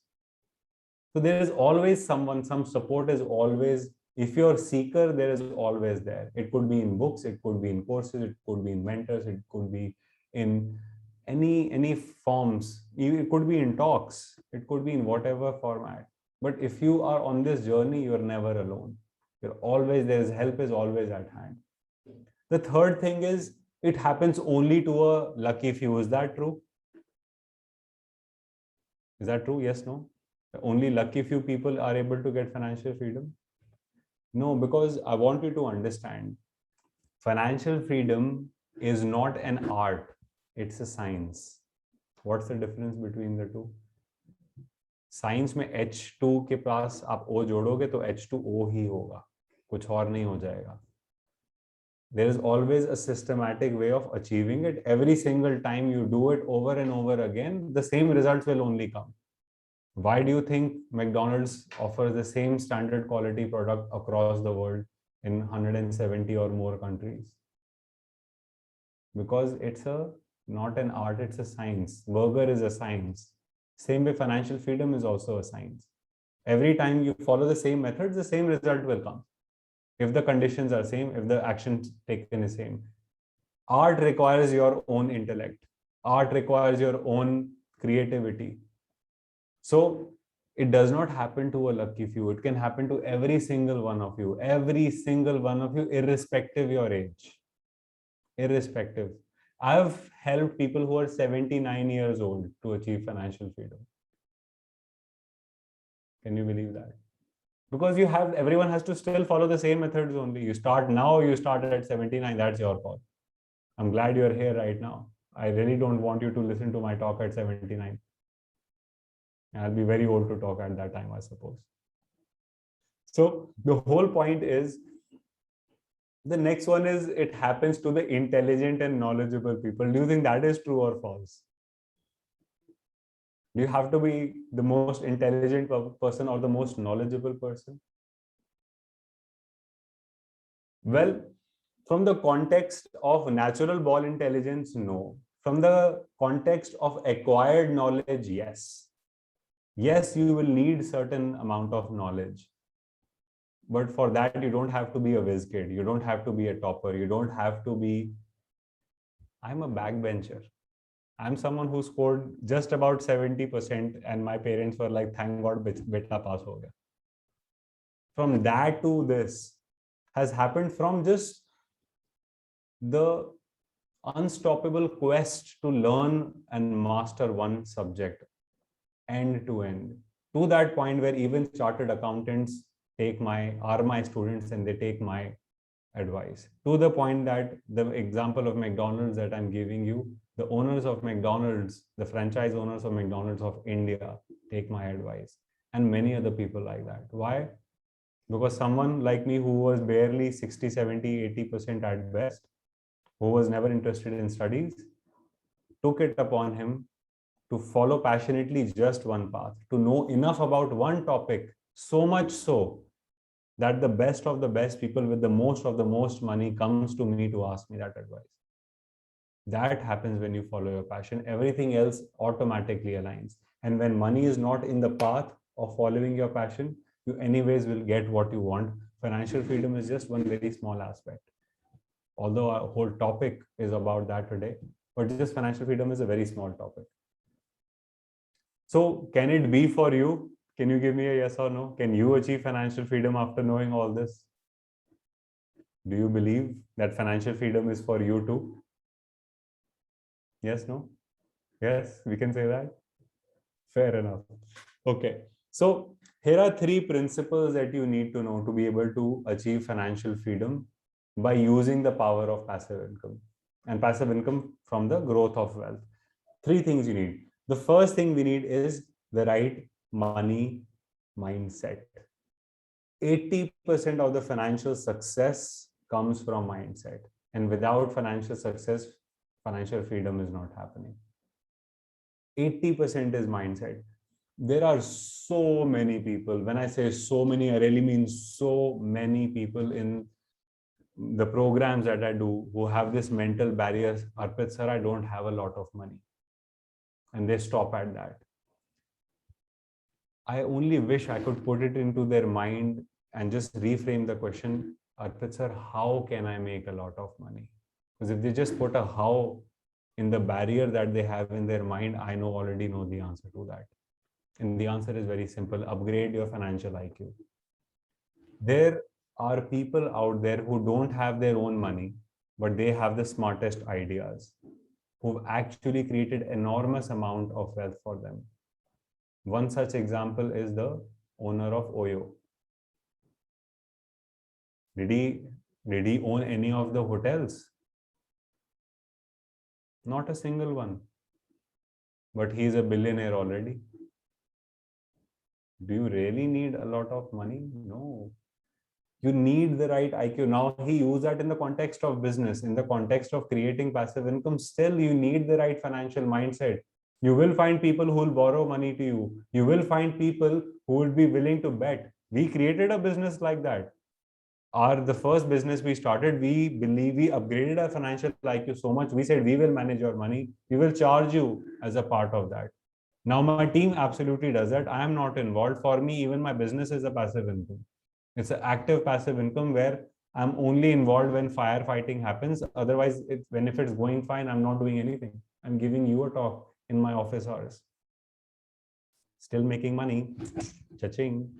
So there is always someone, some support is always, if you're a seeker, there is always there. It could be in books, it could be in courses, it could be in mentors, it could be in any forms, it could be in talks, it could be in whatever format. But if you are on this journey, you're never alone. You're always, there is help is always at hand. The third thing is, it happens only to a lucky few. Is that true? Is that true? Yes, no? Only lucky few people are able to get financial freedom? No, because I want you to understand, financial freedom is not an art, it's a science. What's the difference between the two? Science में H2 के पास आप O जोड़ोगे तो H2O ही होगा, कुछ और नहीं हो जाएगा. There is always a systematic way of achieving it. Every single time you do it over and over again, the same results will only come. Why do you think McDonald's offers the same standard quality product across the world in 170 or more countries? Because it's not an art, it's a science. Burger is a science. Same way financial freedom is also a science. Every time you follow the same methods, the same result will come. If the conditions are same, if the action taken is same. Art requires your own intellect. Art requires your own creativity. So it does not happen to a lucky few. It can happen to every single one of you, irrespective of your age. Irrespective. I've helped people who are 79 years old to achieve financial freedom. Can you believe that? Because everyone has to still follow the same methods only. You start now, you start at 79, that's your call. I'm glad you're here right now. I really don't want you to listen to my talk at 79. I'll be very old to talk at that time, I suppose. So the whole point is, the next one is, it happens to the intelligent and knowledgeable people. Do you think that is true or false? Do you have to be the most intelligent person or the most knowledgeable person? Well, From the context of natural ball intelligence, no. From the context of acquired knowledge, yes. Yes, you will need certain amount of knowledge. But for that, you don't have to be a whiz kid. You don't have to be a topper. You don't have to be, I'm a backbencher. I'm someone who scored just about 70% and my parents were like, thank God, beta pass ho gaya. From that to this has happened from just the unstoppable quest to learn and master one subject end to end, to that point where even chartered accountants are my students and they take my advice, to the point that the example of McDonald's that I'm giving you, the owners of McDonald's, the franchise owners of McDonald's of India take my advice, and many other people like that. Why? Because someone like me who was barely 60, 70, 80% at best, who was never interested in studies, took it upon him to follow passionately just one path, to know enough about one topic, so much so that the best of the best people with the most of the most money comes to me to ask me that advice. That happens when you follow your passion. Everything else automatically aligns. And when money is not in the path of following your passion, you anyways will get what you want. Financial freedom is just one very small aspect. Although our whole topic is about that today, but just financial freedom is a very small topic. So can it be for you? Can you give me a yes or no? Can you achieve financial freedom after knowing all this? Do you believe that financial freedom is for you too? Yes, no? Yes, we can say that. Fair enough. Okay. So here are 3 principles that you need to know to be able to achieve financial freedom by using the power of passive income, and passive income from the growth of wealth. 3 things you need. The first thing we need is the right money mindset. 80% of the financial success comes from mindset. And without financial success, financial freedom is not happening. 80% is mindset. There are so many people. When I say so many, I really mean so many people in the programs that I do who have this mental barrier. Arpit sir, I don't have a lot of money. And they stop at that. I only wish I could put it into their mind and just reframe the question, Arpit sir, how can I make a lot of money? Because if they just put a how in the barrier that they have in their mind, I already know the answer to that. And the answer is very simple: upgrade your financial IQ. There are people out there who don't have their own money, but they have the smartest ideas, who've actually created enormous amount of wealth for them. One such example is the owner of Oyo. Did he own any of the hotels? Not a single one. But he is a billionaire already. Do you really need a lot of money? No. You need the right IQ. Now he used that in the context of business, in the context of creating passive income. Still, you need the right financial mindset. You will find people who will borrow money to you. You will find people who will be willing to bet. We created a business like that. The first business we started, we believe we upgraded our financial IQ so much. We said, we will manage your money. We will charge you as a part of that. Now my team absolutely does that. I am not involved. For me, even my business is a passive income. It's an active passive income where I'm only involved when firefighting happens. Otherwise, if it's going fine, I'm not doing anything. I'm giving you a talk in my office hours. Still making money. Cha-ching.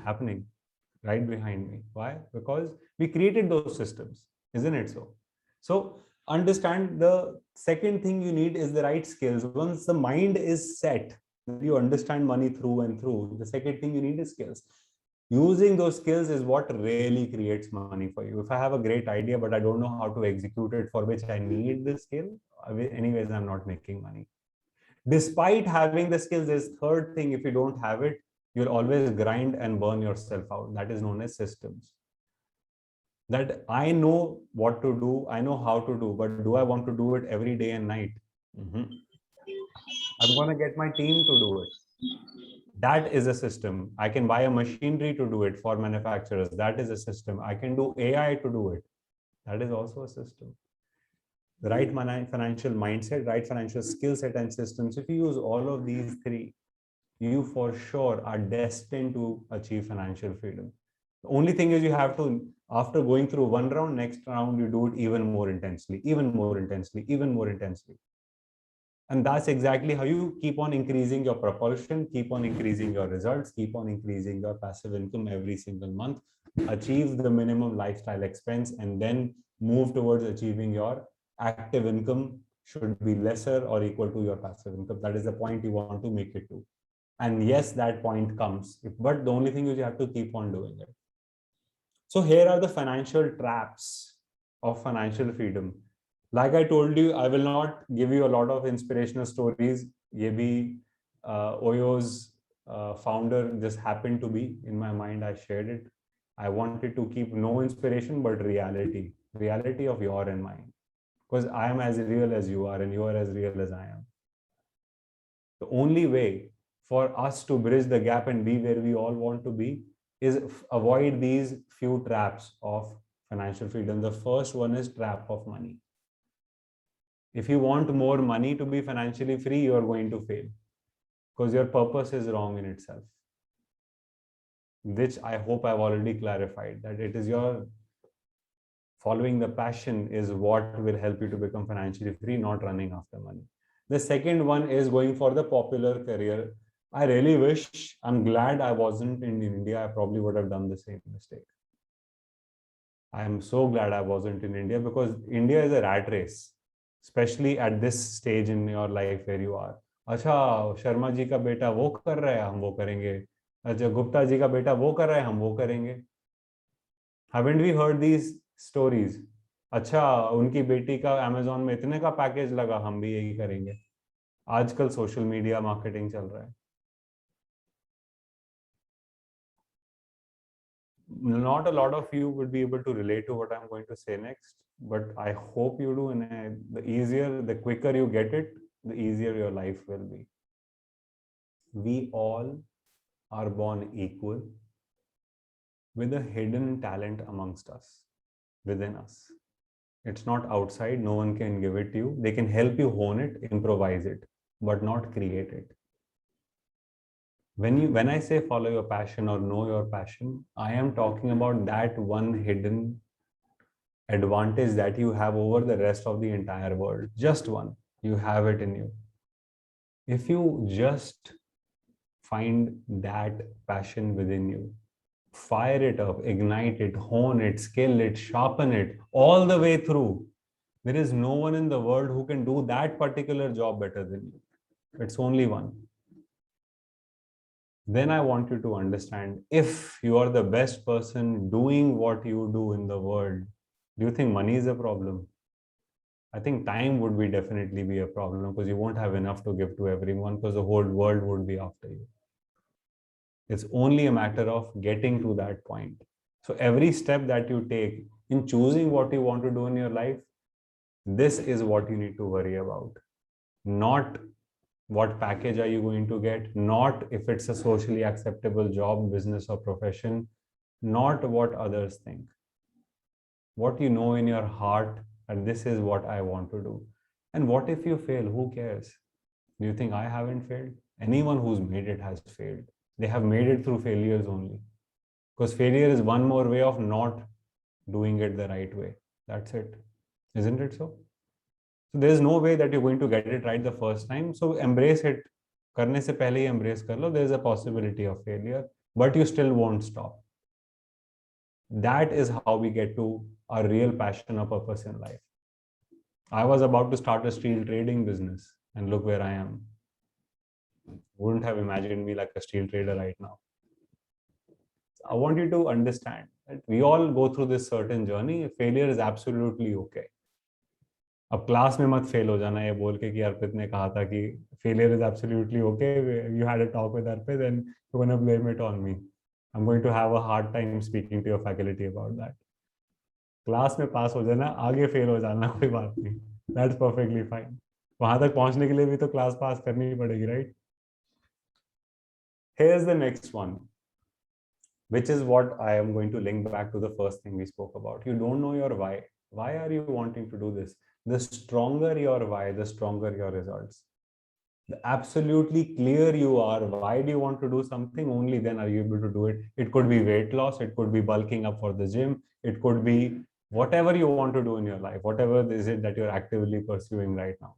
Happening right behind me. Why? Because we created those systems. Isn't it so? So understand, the second thing you need is the right skills. Once the mind is set, you understand money through and through. The second thing you need is skills. Using those skills is what really creates money for you. If I have a great idea, but I don't know how to execute it, for which I need the skill, anyways, I'm not making money. Despite having the skills, there's third thing. If you don't have it, you'll always grind and burn yourself out. That is known as systems. That I know what to do, I know how to do, but do I want to do it every day and night? I'm going to get my team to do it. That is a system. I can buy a machinery to do it for manufacturers. That is a system. I can do AI to do it. That is also a system. The right financial mindset, right financial skill set and systems. If you use all of these three, you for sure are destined to achieve financial freedom. The only thing is you have to, after going through one round, next round, you do it even more intensely, even more intensely, even more intensely. And that's exactly how you keep on increasing your propulsion, keep on increasing your results, keep on increasing your passive income every single month, achieve the minimum lifestyle expense, and then move towards achieving your active income should be lesser or equal to your passive income. That is the point you want to make it to. And yes, that point comes, but the only thing is you have to keep on doing it. So here are the financial traps of financial freedom. Like I told you, I will not give you a lot of inspirational stories. Ye bhi, Oyo's founder just happened to be in my mind. I shared it. I wanted to keep no inspiration, but reality of your and mine. Because I am as real as you are, and you are as real as I am. The only way for us to bridge the gap and be where we all want to be is avoid these few traps of financial freedom. The first one is trap of money. If you want more money to be financially free, you are going to fail because your purpose is wrong in itself. Which I hope I've already clarified, that it is your following the passion is what will help you to become financially free, not running after money. The second one is going for the popular career. I really wish, I'm glad I wasn't in India. I probably would have done the same mistake. I am so glad I wasn't in India because India is a rat race, especially at this stage in your life where you are. अच्छा शर्मा जी का बेटा वो कर रहा है, हम वो करेंगे. अच्छा गुप्ता जी का बेटा वो कर रहा है, हम वो करेंगे. Haven't we heard these stories? अच्छा उनकी बेटी का Amazon में इतने का पैकेज लगा, हम भी यही करेंगे. आजकल सोशल मीडिया मार्केटिंग चल रहा है. Not a lot of you would be able to relate to what I'm going to say next, but I hope you do. And the quicker you get it, the easier your life will be. We all are born equal with a hidden talent amongst us, within us. It's not outside. No one can give it to you. They can help you hone it, improvise it, but not create it. When I say follow your passion or know your passion, I am talking about that one hidden advantage that you have over the rest of the entire world. Just one. You have it in you. If you just find that passion within you, fire it up, ignite it, hone it, scale it, sharpen it all the way through, there is no one in the world who can do that particular job better than you. It's only one. Then I want you to understand, if you are the best person doing what you do in the world, do you think money is a problem? I think time would be definitely be a problem because you won't have enough to give to everyone because the whole world would be after you. It's only a matter of getting to that point. So every step that you take in choosing what you want to do in your life, this is what you need to worry about. Not what package are you going to get, not if it's a socially acceptable job, business or profession, not what others think. What you know in your heart, and this is what I want to do. And what if you fail? Who cares? Do you think I haven't failed? Anyone who's made it has failed. They have made it through failures only. Because failure is one more way of not doing it the right way. That's it. Isn't it so? So there's no way that you're going to get it right the first time. So embrace it. Karne se pehle hi embrace kar lo. There's a possibility of failure, but you still won't stop. That is how we get to our real passion or purpose in life. I was about to start a steel trading business, and look where I am. Wouldn't have imagined me like a steel trader right now. I want you to understand that we all go through this certain journey. Failure is absolutely okay. अब class में मत fail हो जाना ये बोल के कि अर्पित ने कहा था कि failure is absolutely okay. You had a talk with Arpit and you're going to blame it on me. I'm going to have a hard time speaking to your faculty about that. Class में पास हो जाना, आगे fail हो जाना कोई बात नहीं. That's perfectly fine. वहां तक पहुंचने के लिए भी तो क्लास पास करनी ही पड़ेगी, right? Here's the next one, which is what I am going to link back to the first thing we spoke about. You don't know your why. Why are you wanting to do this? The stronger your why, the stronger your results. The absolutely clear you are, why do you want to do something, only then are you able to do it. It could be weight loss, it could be bulking up for the gym, it could be whatever you want to do in your life, whatever is it that you're actively pursuing right now.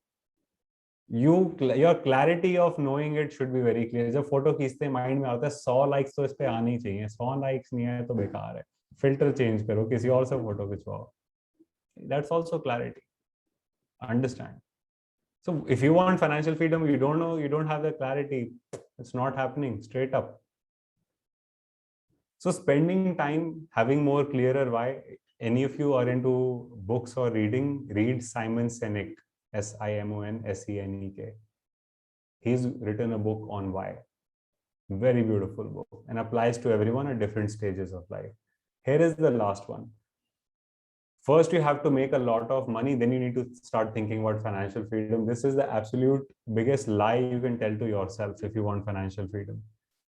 Your clarity of knowing it should be very clear. जब photo खींचते mind में आता है 100 likes तो इस पे आनी चाहिए, 100 लाइक्स नहीं आए तो बेकार है, फिल्टर चेंज करो, किसी और से photo खिंचवाओ. That's also clarity. Understand. So if you want financial freedom, you don't know, you don't have the clarity, it's not happening, straight up. So spending time having more clearer why. Any of you are into books or reading, read Simon Sinek, Simonsenek. He's written a book on why. Very beautiful book and applies to everyone at different stages of life. Here is the last one. First, you have to make a lot of money, then you need to start thinking about financial freedom. This is the absolute biggest lie you can tell to yourself if you want financial freedom.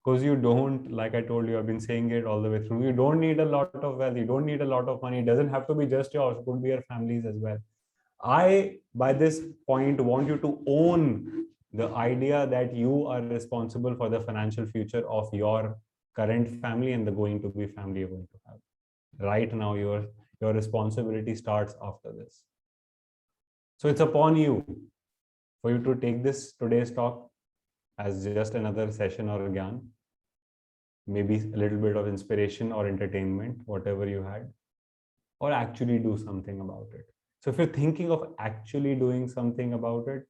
Because you don't, like I told you, I've been saying it all the way through, you don't need a lot of wealth, you don't need a lot of money. It doesn't have to be just yours, it could be your families as well. I, by this point, want you to own the idea that you are responsible for the financial future of your current family and the going to be family you're going to have. Right now, your responsibility starts after this. So it's upon you for you to take this today's talk as just another session or a gyan, maybe a little bit of inspiration or entertainment, whatever you had, or actually do something about it. So if you're thinking of actually doing something about it,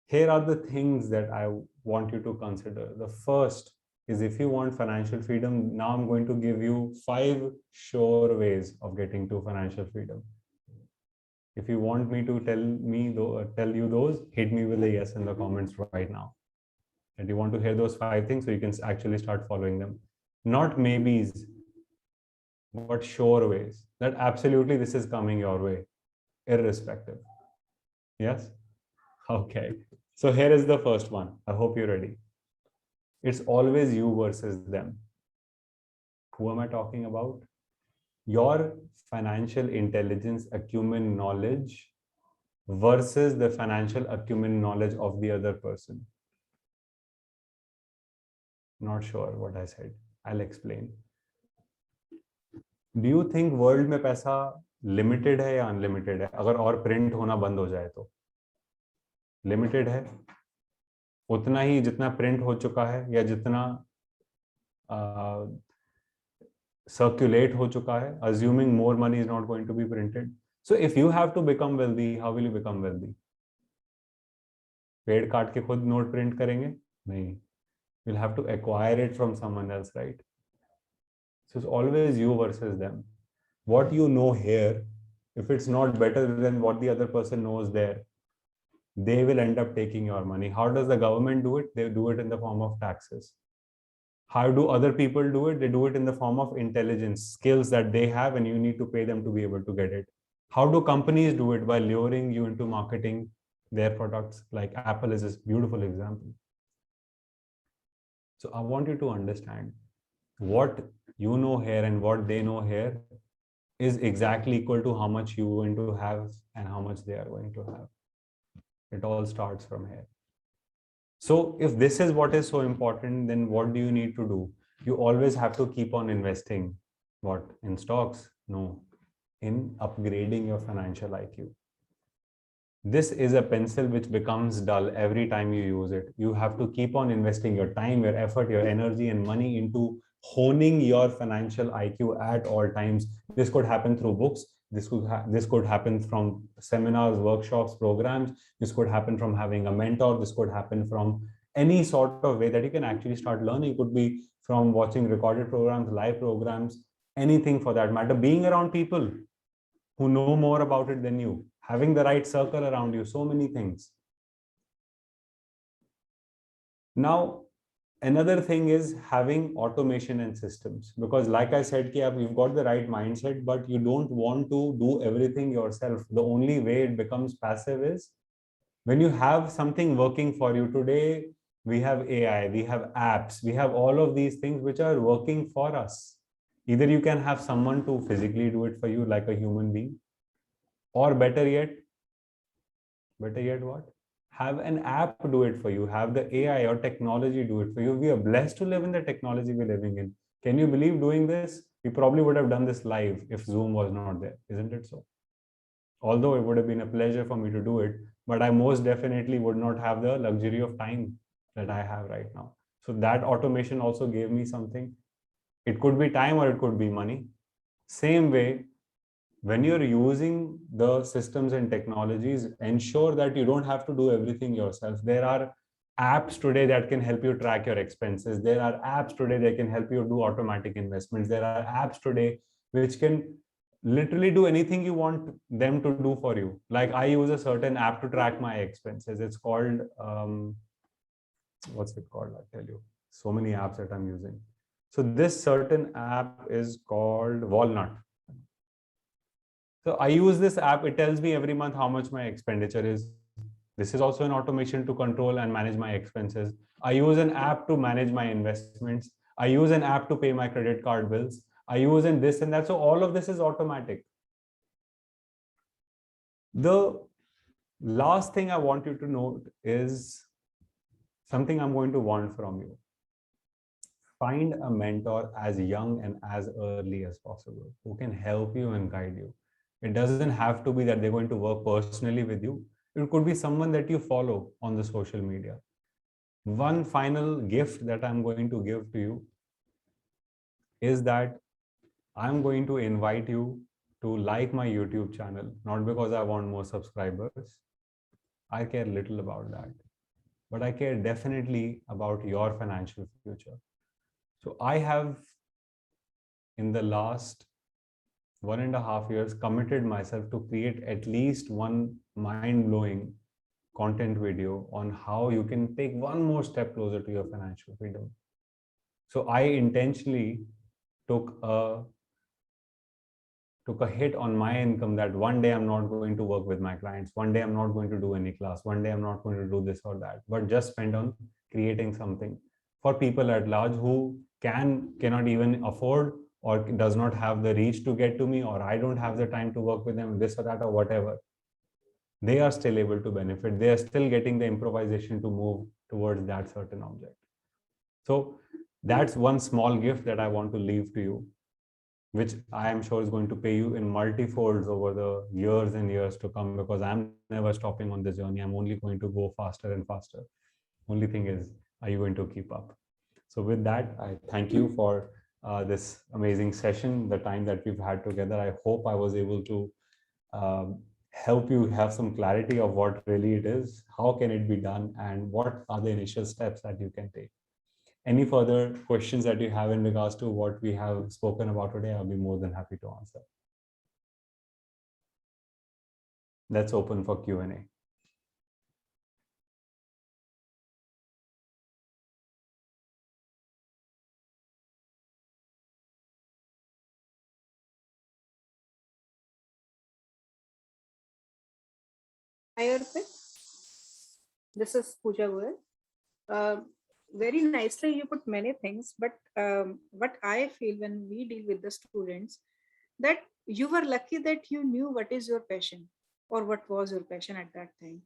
here are the things that I want you to consider. The first is, if you want financial freedom, now I'm going to give you 5 sure ways of getting to financial freedom. If you want me to tell you those, hit me with a yes in the comments right now. And you want to hear those 5 things so you can actually start following them. Not maybes, but sure ways that absolutely this is coming your way, irrespective. Yes? Okay. So here is the first one. I hope you're ready. It's always you versus them. Who am I talking about? Your financial intelligence, acumen, knowledge versus the financial acumen, knowledge of the other person. Not sure what I said. I'll explain. Do you think world में पैसा limited है या unlimited है? अगर और print होना बंद हो जाए तो limited है, उतना ही जितना print हो चुका है या जितना circulate हो चुका है, assuming more money is not going to be printed. So if you have to become wealthy, how will you become wealthy? पेड़ काट के खुद नोट प्रिंट करेंगे? नहीं. You'll have to acquire it from someone else, right? So it's always you versus them. What you know here, if it's not better than what the other person knows there, they will end up taking your money. How does the government do it? They do it in the form of taxes. How do other people do it? They do it in the form of intelligence, skills that they have, and you need to pay them to be able to get it. How do companies do it? By luring you into marketing their products. Like Apple is a beautiful example. So I want you to understand what you know here and what they know here is exactly equal to how much you're going to have and how much they are going to have. It all starts from here. So if this is what is so important, then what do you need to do? You always have to keep on investing. What? In stocks? No. In upgrading your financial IQ. This is a pencil which becomes dull every time you use it. You have to keep on investing your time, your effort, your energy and money into honing your financial IQ at all times. This could happen through books. This could happen from seminars, workshops, programs. This could happen from having a mentor. This could happen from any sort of way that you can actually start learning. It could be from watching recorded programs, live programs, anything for that matter. Being around people who know more about it than you, having the right circle around you, so many things. Now, another thing is having automation and systems, because like I said, you've got the right mindset, but you don't want to do everything yourself. The only way it becomes passive is when you have something working for you. Today, we have AI, we have apps, we have all of these things which are working for us. Either you can have someone to physically do it for you like a human being, Or better yet what? Have an app do it for you. Have the AI or technology do it for you. We are blessed to live in the technology we're living in. Can you believe doing this? We probably would have done this live if Zoom was not there, isn't it so? Although it would have been a pleasure for me to do it, but I most definitely would not have the luxury of time that I have right now. So that automation also gave me something. It could be time or it could be money. Same way, when you're using the systems and technologies, ensure that you don't have to do everything yourself. There are apps today that can help you track your expenses. There are apps today that can help you do automatic investments. There are apps today which can literally do anything you want them to do for you. Like I use a certain app to track my expenses. It's called, what's it called? I'll tell you. So many apps that I'm using. So this certain app is called Walnut. So I use this app. It tells me every month how much my expenditure is. This is also an automation to control and manage my expenses. I use an app to manage my investments. I use an app to pay my credit card bills. I use in this and that. So all of this is automatic. The last thing I want you to note is something I'm going to want from you. Find a mentor as young and as early as possible who can help you and guide you. It doesn't have to be that they're going to work personally with you. It could be someone that you follow on the social media. One final gift that I'm going to give to you is that I'm going to invite you to like my YouTube channel, not because I want more subscribers. I care little about that, but I care definitely about your financial future. So I have, in the last 1.5 years, committed myself to create at least one mind-blowing content video on how you can take one more step closer to your financial freedom. So I intentionally took a hit on my income that one day I'm not going to work with my clients. One day I'm not going to do any class. One day I'm not going to do this or that, but just spend on creating something for people at large who cannot even afford or does not have the reach to get to me, or I don't have the time to work with them, this or that or whatever. They are still able to benefit. They are still getting the improvisation to move towards that certain object. So that's one small gift that I want to leave to you, which I am sure is going to pay you in multifolds over the years and years to come, because I'm never stopping on this journey. I'm only going to go faster and faster. Only thing is, are you going to keep up? So with that, I thank you for this amazing session, the time that we've had together. I hope I was able to help you have some clarity of what really it is, how can it be done, and what are the initial steps that you can take. Any further questions that you have in regards to what we have spoken about today, I'll be more than happy to answer. Let's open for Q&A. Hi, Arpit. This is Pooja Goyal. Very nicely, you put many things, but what I feel when we deal with the students, that you were lucky that you knew what is your passion or what was your passion at that time.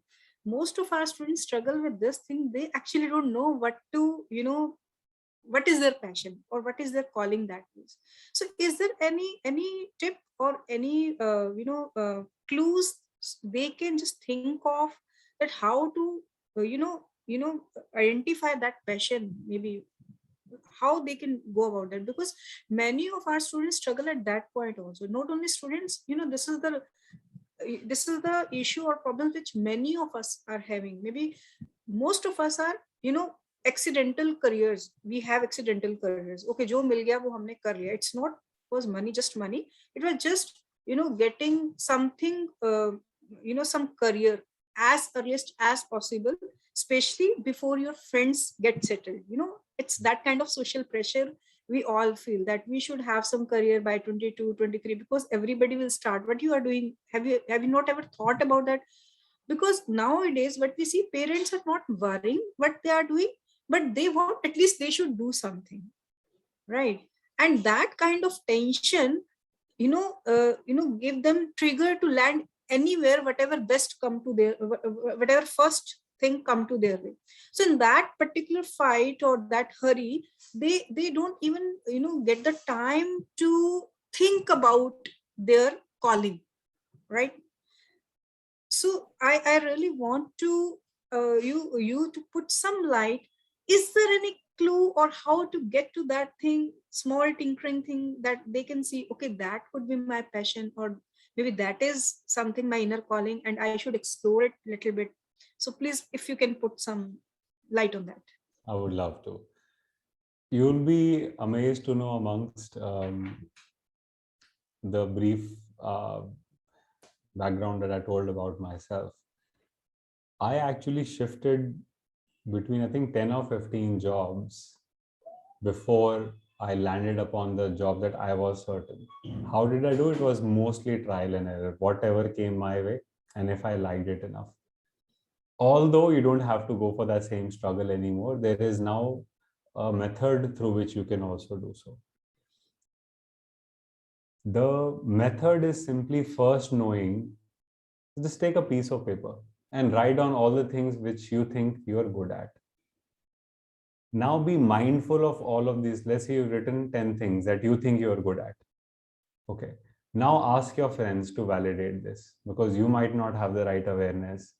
Most of our students struggle with this thing. They actually don't know what to, what is their passion or what is their calling that is. So is there any tip or any clues they can just think of, that how to identify that passion, maybe how they can go about that? Because many of our students struggle at that point also. Not only students, this is the issue or problem which many of us are having. Maybe most of us are accidental careers. We have accidental careers. Okay, jo mil gaya wo humne kar liya. It's not was money, just money. It was just getting something, some career as earliest as possible, especially before your friends get settled. It's that kind of social pressure we all feel, that we should have some career by 22, 23, because everybody will start. What you are doing, have you not ever thought about that? Because nowadays what we see, parents are not worrying what they are doing, but they want at least they should do something, right? And that kind of tension give them trigger to land anywhere, whatever best come to their, whatever first thing come to their way. So in that particular fight or that hurry, they don't even, get the time to think about their calling, right? So I really want to you to put some light. Is there any clue or how to get to that thing, small tinkering thing that they can see, okay, that could be my passion, or maybe that is something my inner calling and I should explore it a little bit. So please, if you can put some light on that. I would love to. You'll be amazed to know, amongst the brief background that I told about myself, I actually shifted between, I think, 10 or 15 jobs before I landed upon the job that I was certain. How did I do it? It was mostly trial and error, whatever came my way, and if I liked it enough. Although you don't have to go for that same struggle anymore, there is now a method through which you can also do so. The method is simply first knowing, just take a piece of paper and write down all the things which you think you're good at. Now be mindful of all of these. Let's say you've written 10 things that you think you're good at. Okay. Now ask your friends to validate this, because you might not have the right awareness.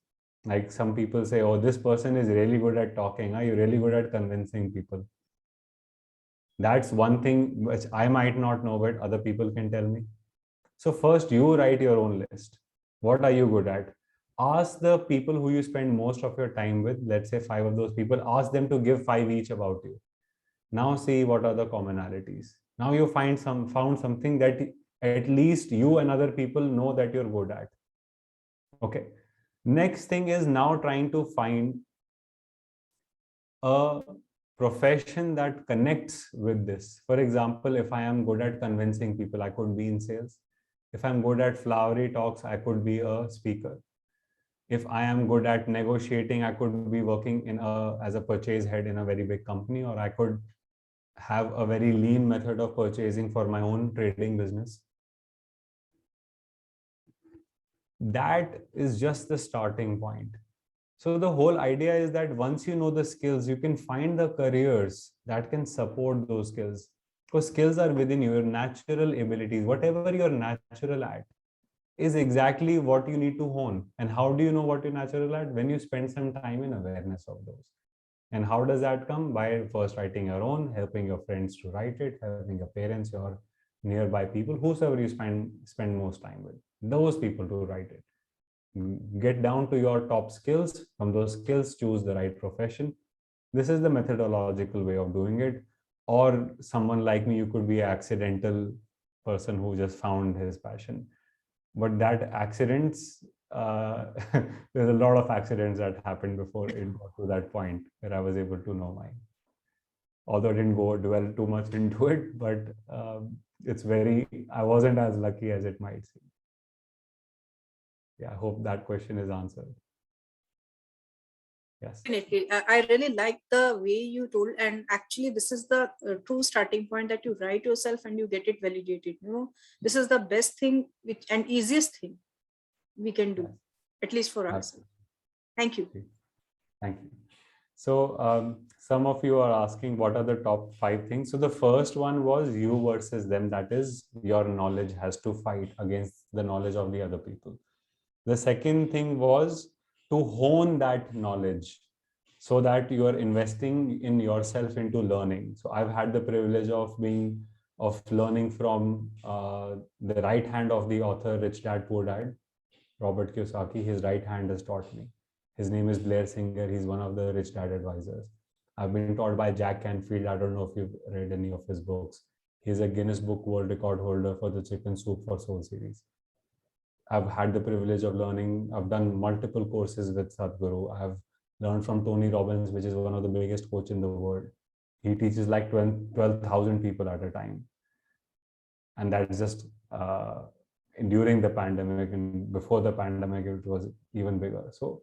Like some people say, oh, this person is really good at talking. Are you really good at convincing people? That's one thing which I might not know, but other people can tell me. So first you write your own list. What are you good at? Ask the people who you spend most of your time with, let's say 5 of those people, ask them to give 5 each about you. Now see what are the commonalities. Now you found something that at least you and other people know that you're good at. Okay. Next thing is now trying to find a profession that connects with this. For example, if I am good at convincing people, I could be in sales. If I'm good at flowery talks, I could be a speaker. If I am good at negotiating, I could be working as a purchase head in a very big company, or I could have a very lean method of purchasing for my own trading business. That is just the starting point. So the whole idea is that once you know the skills, you can find the careers that can support those skills, because skills are within your natural abilities. Whatever you're natural at is exactly what you need to hone. And how do you know what you're natural at? When you spend some time in awareness of those. And how does that come? By first writing your own, helping your friends to write it, helping your parents, your nearby people, whosoever you spend most time with, those people to write it. Get down to your top skills. From those skills, choose the right profession. This is the methodological way of doing it. Or someone like me, you could be an accidental person who just found his passion. But that accidents, there's a lot of accidents that happened before it got to that point where I was able to know mine. Although I didn't go dwell too much into it, but I wasn't as lucky as it might seem. Yeah, I hope that question is answered. Yes. Definitely. I really like the way you told, and actually this is the true starting point, that you write yourself and you get it validated. This is the best thing and easiest thing we can do, at least for us. Thank you. Thank you. So some of you are asking what are the top 5 things. So the first one was you versus them. That is, your knowledge has to fight against the knowledge of the other people. The second thing was to hone that knowledge so that you are investing in yourself into learning. So I've had the privilege of learning from the right hand of the author Rich Dad Poor Dad, Robert Kiyosaki. His right hand has taught me. His name is Blair Singer. He's one of the Rich Dad advisors. I've been taught by Jack Canfield. I don't know if you've read any of his books. He's a Guinness Book World Record holder for the Chicken Soup for Soul series. I've had the privilege of learning. I've done multiple courses with Sadhguru. I've learned from Tony Robbins, which is one of the biggest coaches in the world. He teaches like 12,000 people at a time. And that's just during the pandemic, and before the pandemic, it was even bigger. So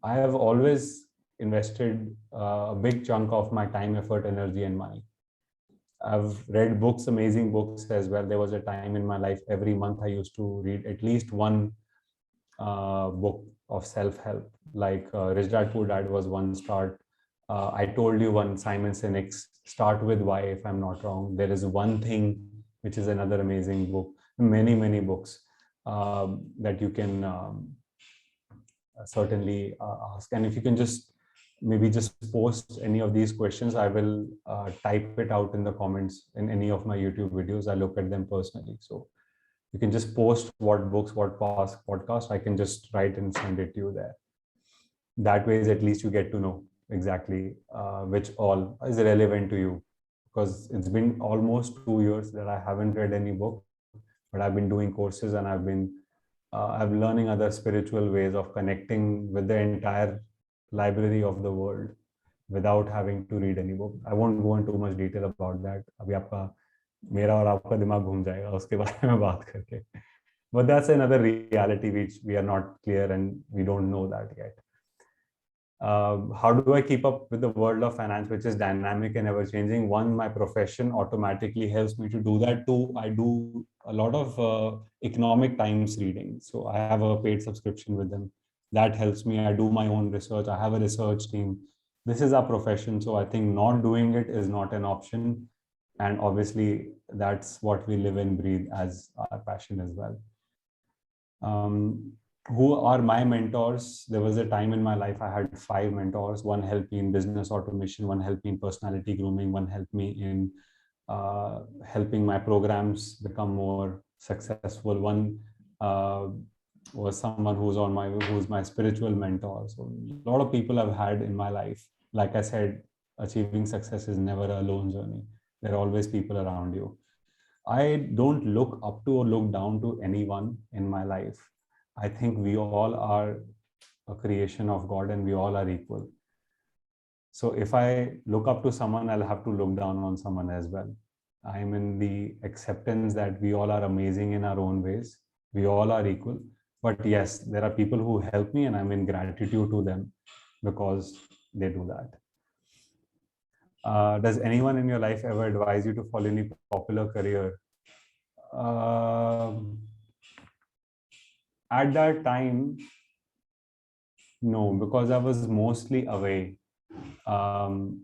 I have always invested a big chunk of my time, effort, energy, and money. I've read books, amazing books as well. There was a time in my life, every month I used to read at least one book of self-help, like Rich Dad Poor Dad was one start. I told you one, Simon Sinek's Start With Why, if I'm not wrong. There is One Thing, which is another amazing book. Many books that you can certainly ask. And if you can just maybe just post any of these questions, I will type it out in the comments in any of my YouTube videos. I look at them personally. So you can just post what books, what past podcast, I can just write and send it to you there. That way, at least you get to know exactly which all is relevant to you. Because it's been almost 2 years that I haven't read any book, but I've been doing courses and I'm learning other spiritual ways of connecting with the entire library of the world without having to read any book. I won't go into too much detail about that. अभी आपका मेरा और आपका दिमाग घूम जाएगा उसके बारे में बात करके. But that's another reality which we are not clear and we don't know that yet. How do I keep up with the world of finance, which is dynamic and ever changing? One, my profession automatically helps me to do that. Two, I do a lot of Economic Times reading. So I have a paid subscription with them. That helps me. I do my own research. I have a research team. This is our profession. So I think not doing it is not an option. And obviously that's what we live and breathe as our passion as well. Who are my mentors? There was a time in my life I had 5 mentors. One helped me in business automation, one helped me in personality grooming, one helped me in helping my programs become more successful. One was someone who's my spiritual mentor. So a lot of people I've had in my life. Like I said, achieving success is never a lone journey. There are always people around you. I don't look up to or look down to anyone in my life. I think we all are a creation of God and we all are equal. So if I look up to someone, I'll have to look down on someone as well. I'm in the acceptance that we all are amazing in our own ways. We all are equal. But yes, there are people who help me and I'm in gratitude to them because they do that. Does anyone in your life ever advise you to follow any popular career? At that time, no, because I was mostly away from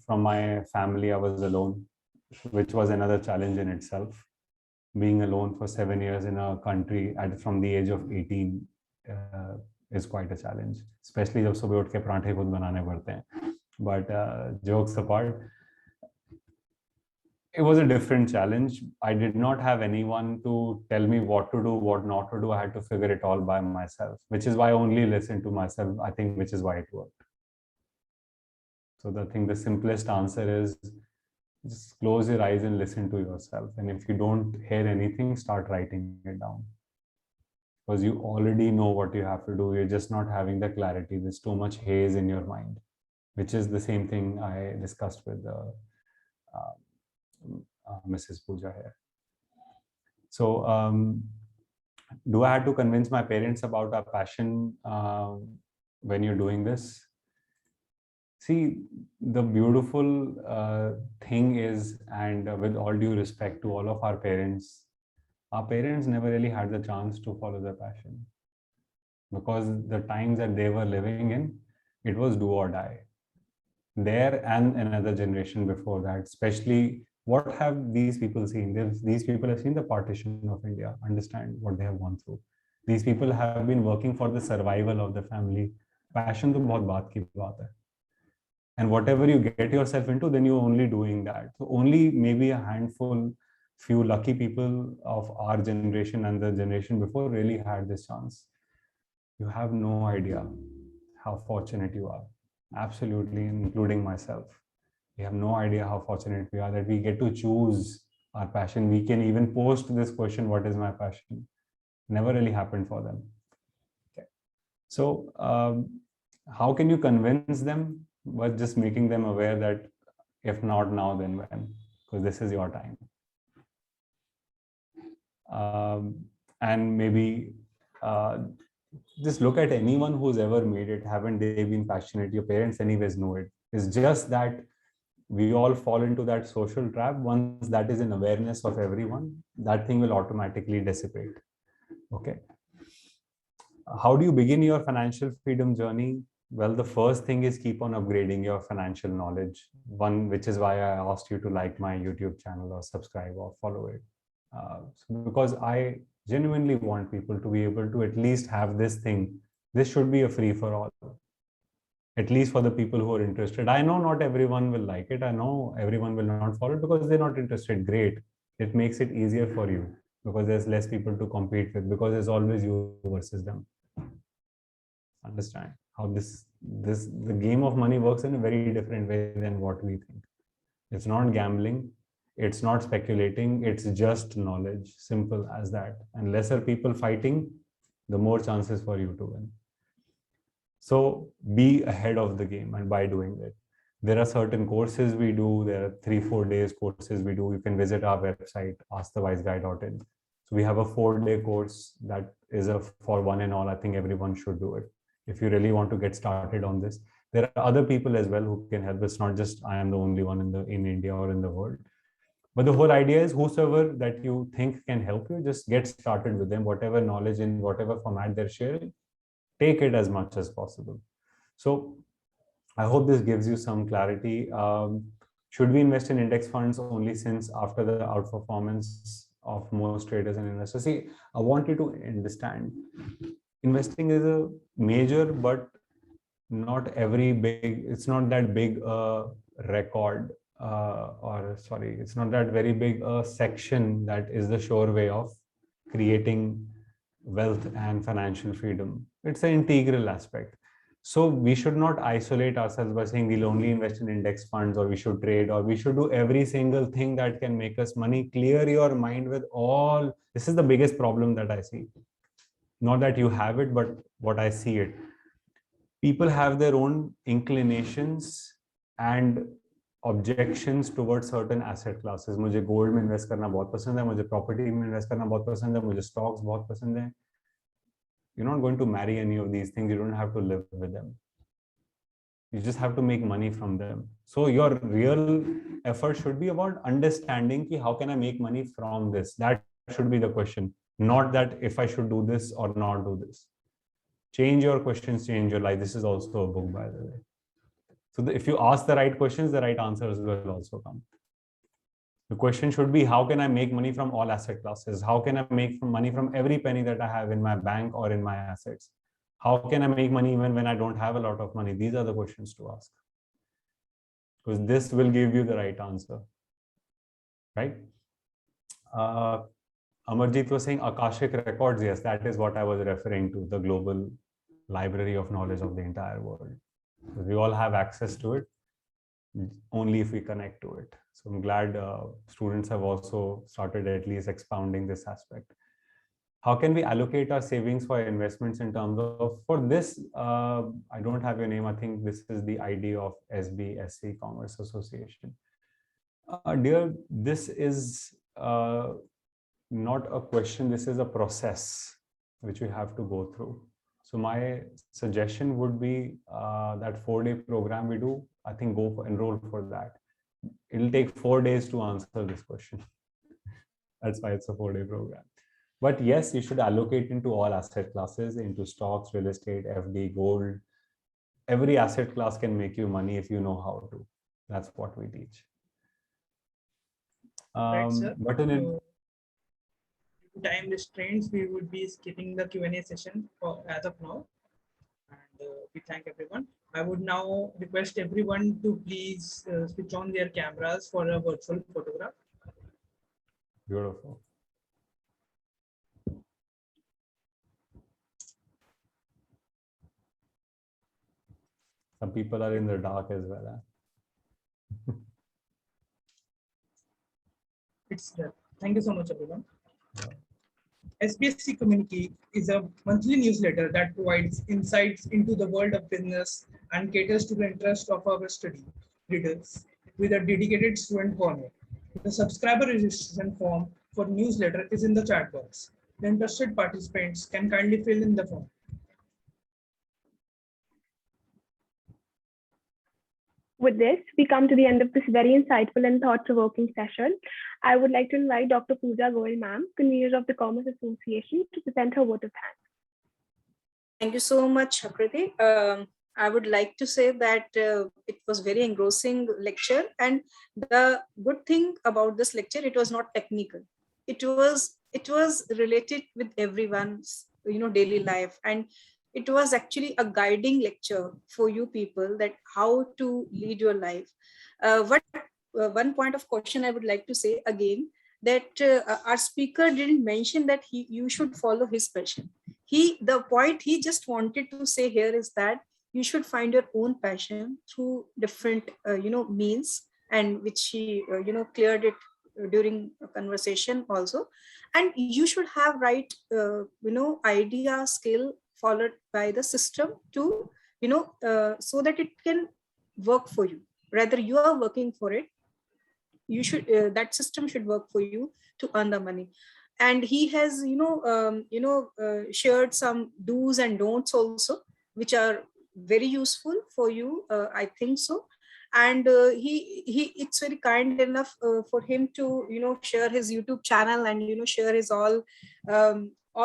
my family. I was alone, which was another challenge in itself. Being alone for 7 years in a country from the age of 18 is quite a challenge, especially जब सुबह उठ के पराठे खुद बनाने पड़ते हैं. But jokes apart, it was a different challenge. I did not have anyone to tell me what to do, what not to do. I had to figure it all by myself, which is why I only listened to myself, I think, which is why it worked. So the simplest answer is just close your eyes and listen to yourself. And if you don't hear anything, start writing it down. Because you already know what you have to do. You're just not having the clarity. There's too much haze in your mind, which is the same thing I discussed with Mrs. Pooja here. So do I have to convince my parents about our passion when you're doing this? See, the beautiful thing is, and with all due respect to all of our parents never really had the chance to follow their passion, because the times that they were living in, it was do or die. There and another generation before that, especially, what have these people seen? These people have seen the partition of India, understand what they have gone through. These people have been working for the survival of the family. Passion to bahut baat ki baat hai. And whatever you get yourself into, then you're only doing that. So only maybe a handful, few lucky people of our generation and the generation before really had this chance. You have no idea how fortunate you are. Absolutely, including myself. We have no idea how fortunate we are that we get to choose our passion. We can even post this question, what is my passion? Never really happened for them. Okay. So how can you convince them? But just making them aware that if not now, then when? Because this is your time. And maybe just look at anyone who's ever made it. Haven't they been passionate? Your parents anyways know it. It's just that we all fall into that social trap. Once that is in awareness of everyone, that thing will automatically dissipate. Okay. How do you begin your financial freedom journey? Well, the first thing is keep on upgrading your financial knowledge. One, which is why I asked you to like my YouTube channel or subscribe or follow it. Because I genuinely want people to be able to at least have this thing. This should be a free for all, at least for the people who are interested. I know not everyone will like it. I know everyone will not follow it because they're not interested. Great. It makes it easier for you because there's less people to compete with, because there's always you versus them. Understand how the game of money works in a very different way than what we think. It's not gambling, it's not speculating, it's just knowledge. Simple as that. And lesser people fighting, the more chances for you to win. So be ahead of the game, and by doing that, there are certain courses we do. There are 3-4 days courses we do. You can visit our website, askthewiseguy.in. So we have a 4-day course that is for one and all. I think everyone should do it if you really want to get started on this. There are other people as well who can help. It's not just I am the only one in India or in the world. But the whole idea is whosoever that you think can help you, just get started with them. Whatever knowledge in whatever format they're sharing, take it as much as possible. So I hope this gives you some clarity. Should we invest in index funds only since after the outperformance of most traders and investors? See, I want you to understand, investing is a major, but not every big, it's not that big a record, it's not that very big a section that is the sure way of creating wealth and financial freedom. It's an integral aspect. So we should not isolate ourselves by saying we'll only invest in index funds, or we should trade, or we should do every single thing that can make us money. Clear your mind with all. This is the biggest problem that I see. Not that you have it, but what I see it. People have their own inclinations and objections towards certain asset classes. मुझे gold में invest करना बहुत पसंद है, मुझे property में invest करना बहुत पसंद है, मुझे stocks बहुत पसंद है. You're not going to marry any of these things. You don't have to live with them. You just have to make money from them. So your real effort should be about understanding ki how can I make money from this? That should be the question. Not that if I should do this or not do this. Change your questions, change your life. This is also a book, by the way. So if you ask the right questions, the right answers will also come. The question should be, how can I make money from all asset classes? How can I make money from every penny that I have in my bank or in my assets? How can I make money even when I don't have a lot of money? These are the questions to ask. Because this will give you the right answer. Right? Amarjit was saying Akashic records. Yes, that is what I was referring to, the global library of knowledge of the entire world. We all have access to it, only if we connect to it. So I'm glad students have also started at least expounding this aspect. How can we allocate our savings for investments in terms of, for this, I don't have your name. I think this is the ID of SBSC Commerce Association. Dear, this is not a question, this is a process which we have to go through. So my suggestion would be that 4-day program we do, I think enroll for that. It'll take 4 days to answer this question. That's why it's a 4-day program. But yes, you should allocate into all asset classes, into stocks, real estate, FD, gold. Every asset class can make you money if you know how to. That's what we teach. Right, sir. But in time restraints, we would be skipping the Q&A session as of now. And we thank everyone. I would now request everyone to please switch on their cameras for a virtual photograph. Beautiful. Some people are in the dark as well. It's there. Thank you so much, everyone. Yeah. SBSC Community is a monthly newsletter that provides insights into the world of business and caters to the interest of our study readers with a dedicated student corner. The subscriber registration form for newsletter is in the chat box. The interested participants can kindly fill in the form. With this, we come to the end of this very insightful and thought-provoking session. I would like to invite Dr. Pooja Goyal, ma'am, convener of the Commerce Association, to present her vote of thanks. Thank you so much, Akriti. I would like to say that it was very engrossing lecture, and the good thing about this lecture, it was not technical. It was related with everyone's daily life, and it was actually a guiding lecture for you people that how to lead your life. What one point of caution I would like to say again, that our speaker didn't mention that you should follow his passion. The point he just wanted to say here is that you should find your own passion through different means, and which he cleared it during a conversation also. And you should have right idea, skill, followed by the system to so that it can work for you. Rather you are working for it, you should that system should work for you to earn the money. And he has shared some do's and don'ts also, which are very useful for you, I think so. And he it's very kind enough for him to share his YouTube channel, and share his all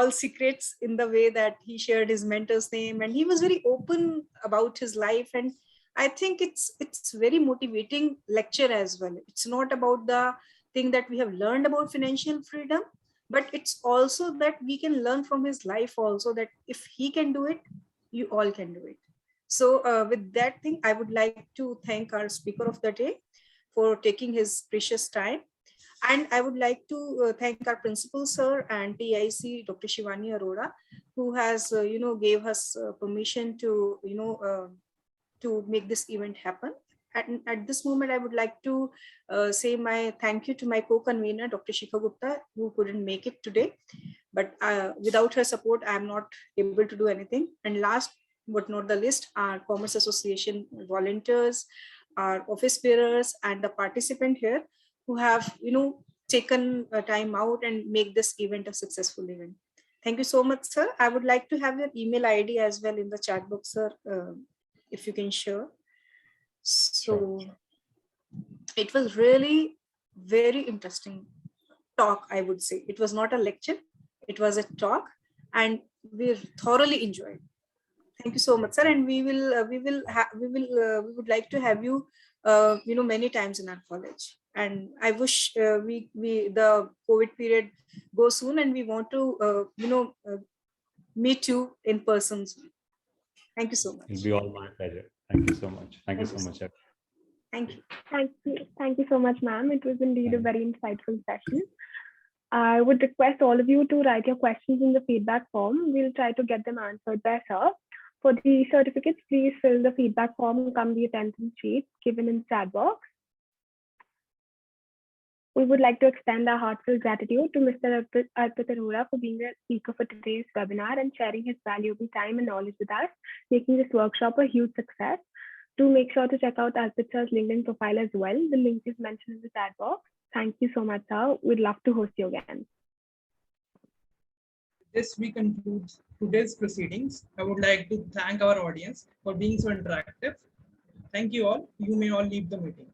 secrets in the way that he shared his mentor's name, and he was very open about his life. And I think it's very motivating lecture as well. It's not about the thing that we have learned about financial freedom, but it's also that we can learn from his life also, that if he can do it, you all can do it. So with that thing, I would like to thank our speaker of the day for taking his precious time. And I would like to thank our principal sir and TIC Dr. Shivani Arora, who has gave us permission to to make this event happen. At this moment, I would like to say my thank you to my co-convener, Dr. Shikha Gupta, who couldn't make it today. But without her support, I am not able to do anything. And last but not the least, our Commerce Association volunteers, our office bearers, and the participant here who have taken time out and make this event a successful event. Thank you so much, sir. I would like to have your email ID as well in the chat box, sir, if you can share. So it was really very interesting talk, I would say. It was not a lecture, it was a talk, and we thoroughly enjoyed. Thank you so much, sir. And we would like to have you many times in our college. And I wish the COVID period goes soon, and we want to meet you in person soon. Thank you so much. It'll be all my pleasure. Thank you so much. Thank you so much. Thank you. Thank you so much, ma'am. It was indeed a very insightful session. I would request all of you to write your questions in the feedback form. We'll try to get them answered by sir. For the certificates, please fill the feedback form, come the attendance sheet given in the chat box. We would like to extend our heartfelt gratitude to Mr. Arpit Arora for being the speaker for today's webinar and sharing his valuable time and knowledge with us, making this workshop a huge success. Do make sure to check out Arpit sir's LinkedIn profile as well. The link is mentioned in the chat box. Thank you so much, sir. We'd love to host you again. This we conclude today's proceedings. I would like to thank our audience for being so interactive. Thank you all. You may all leave the meeting.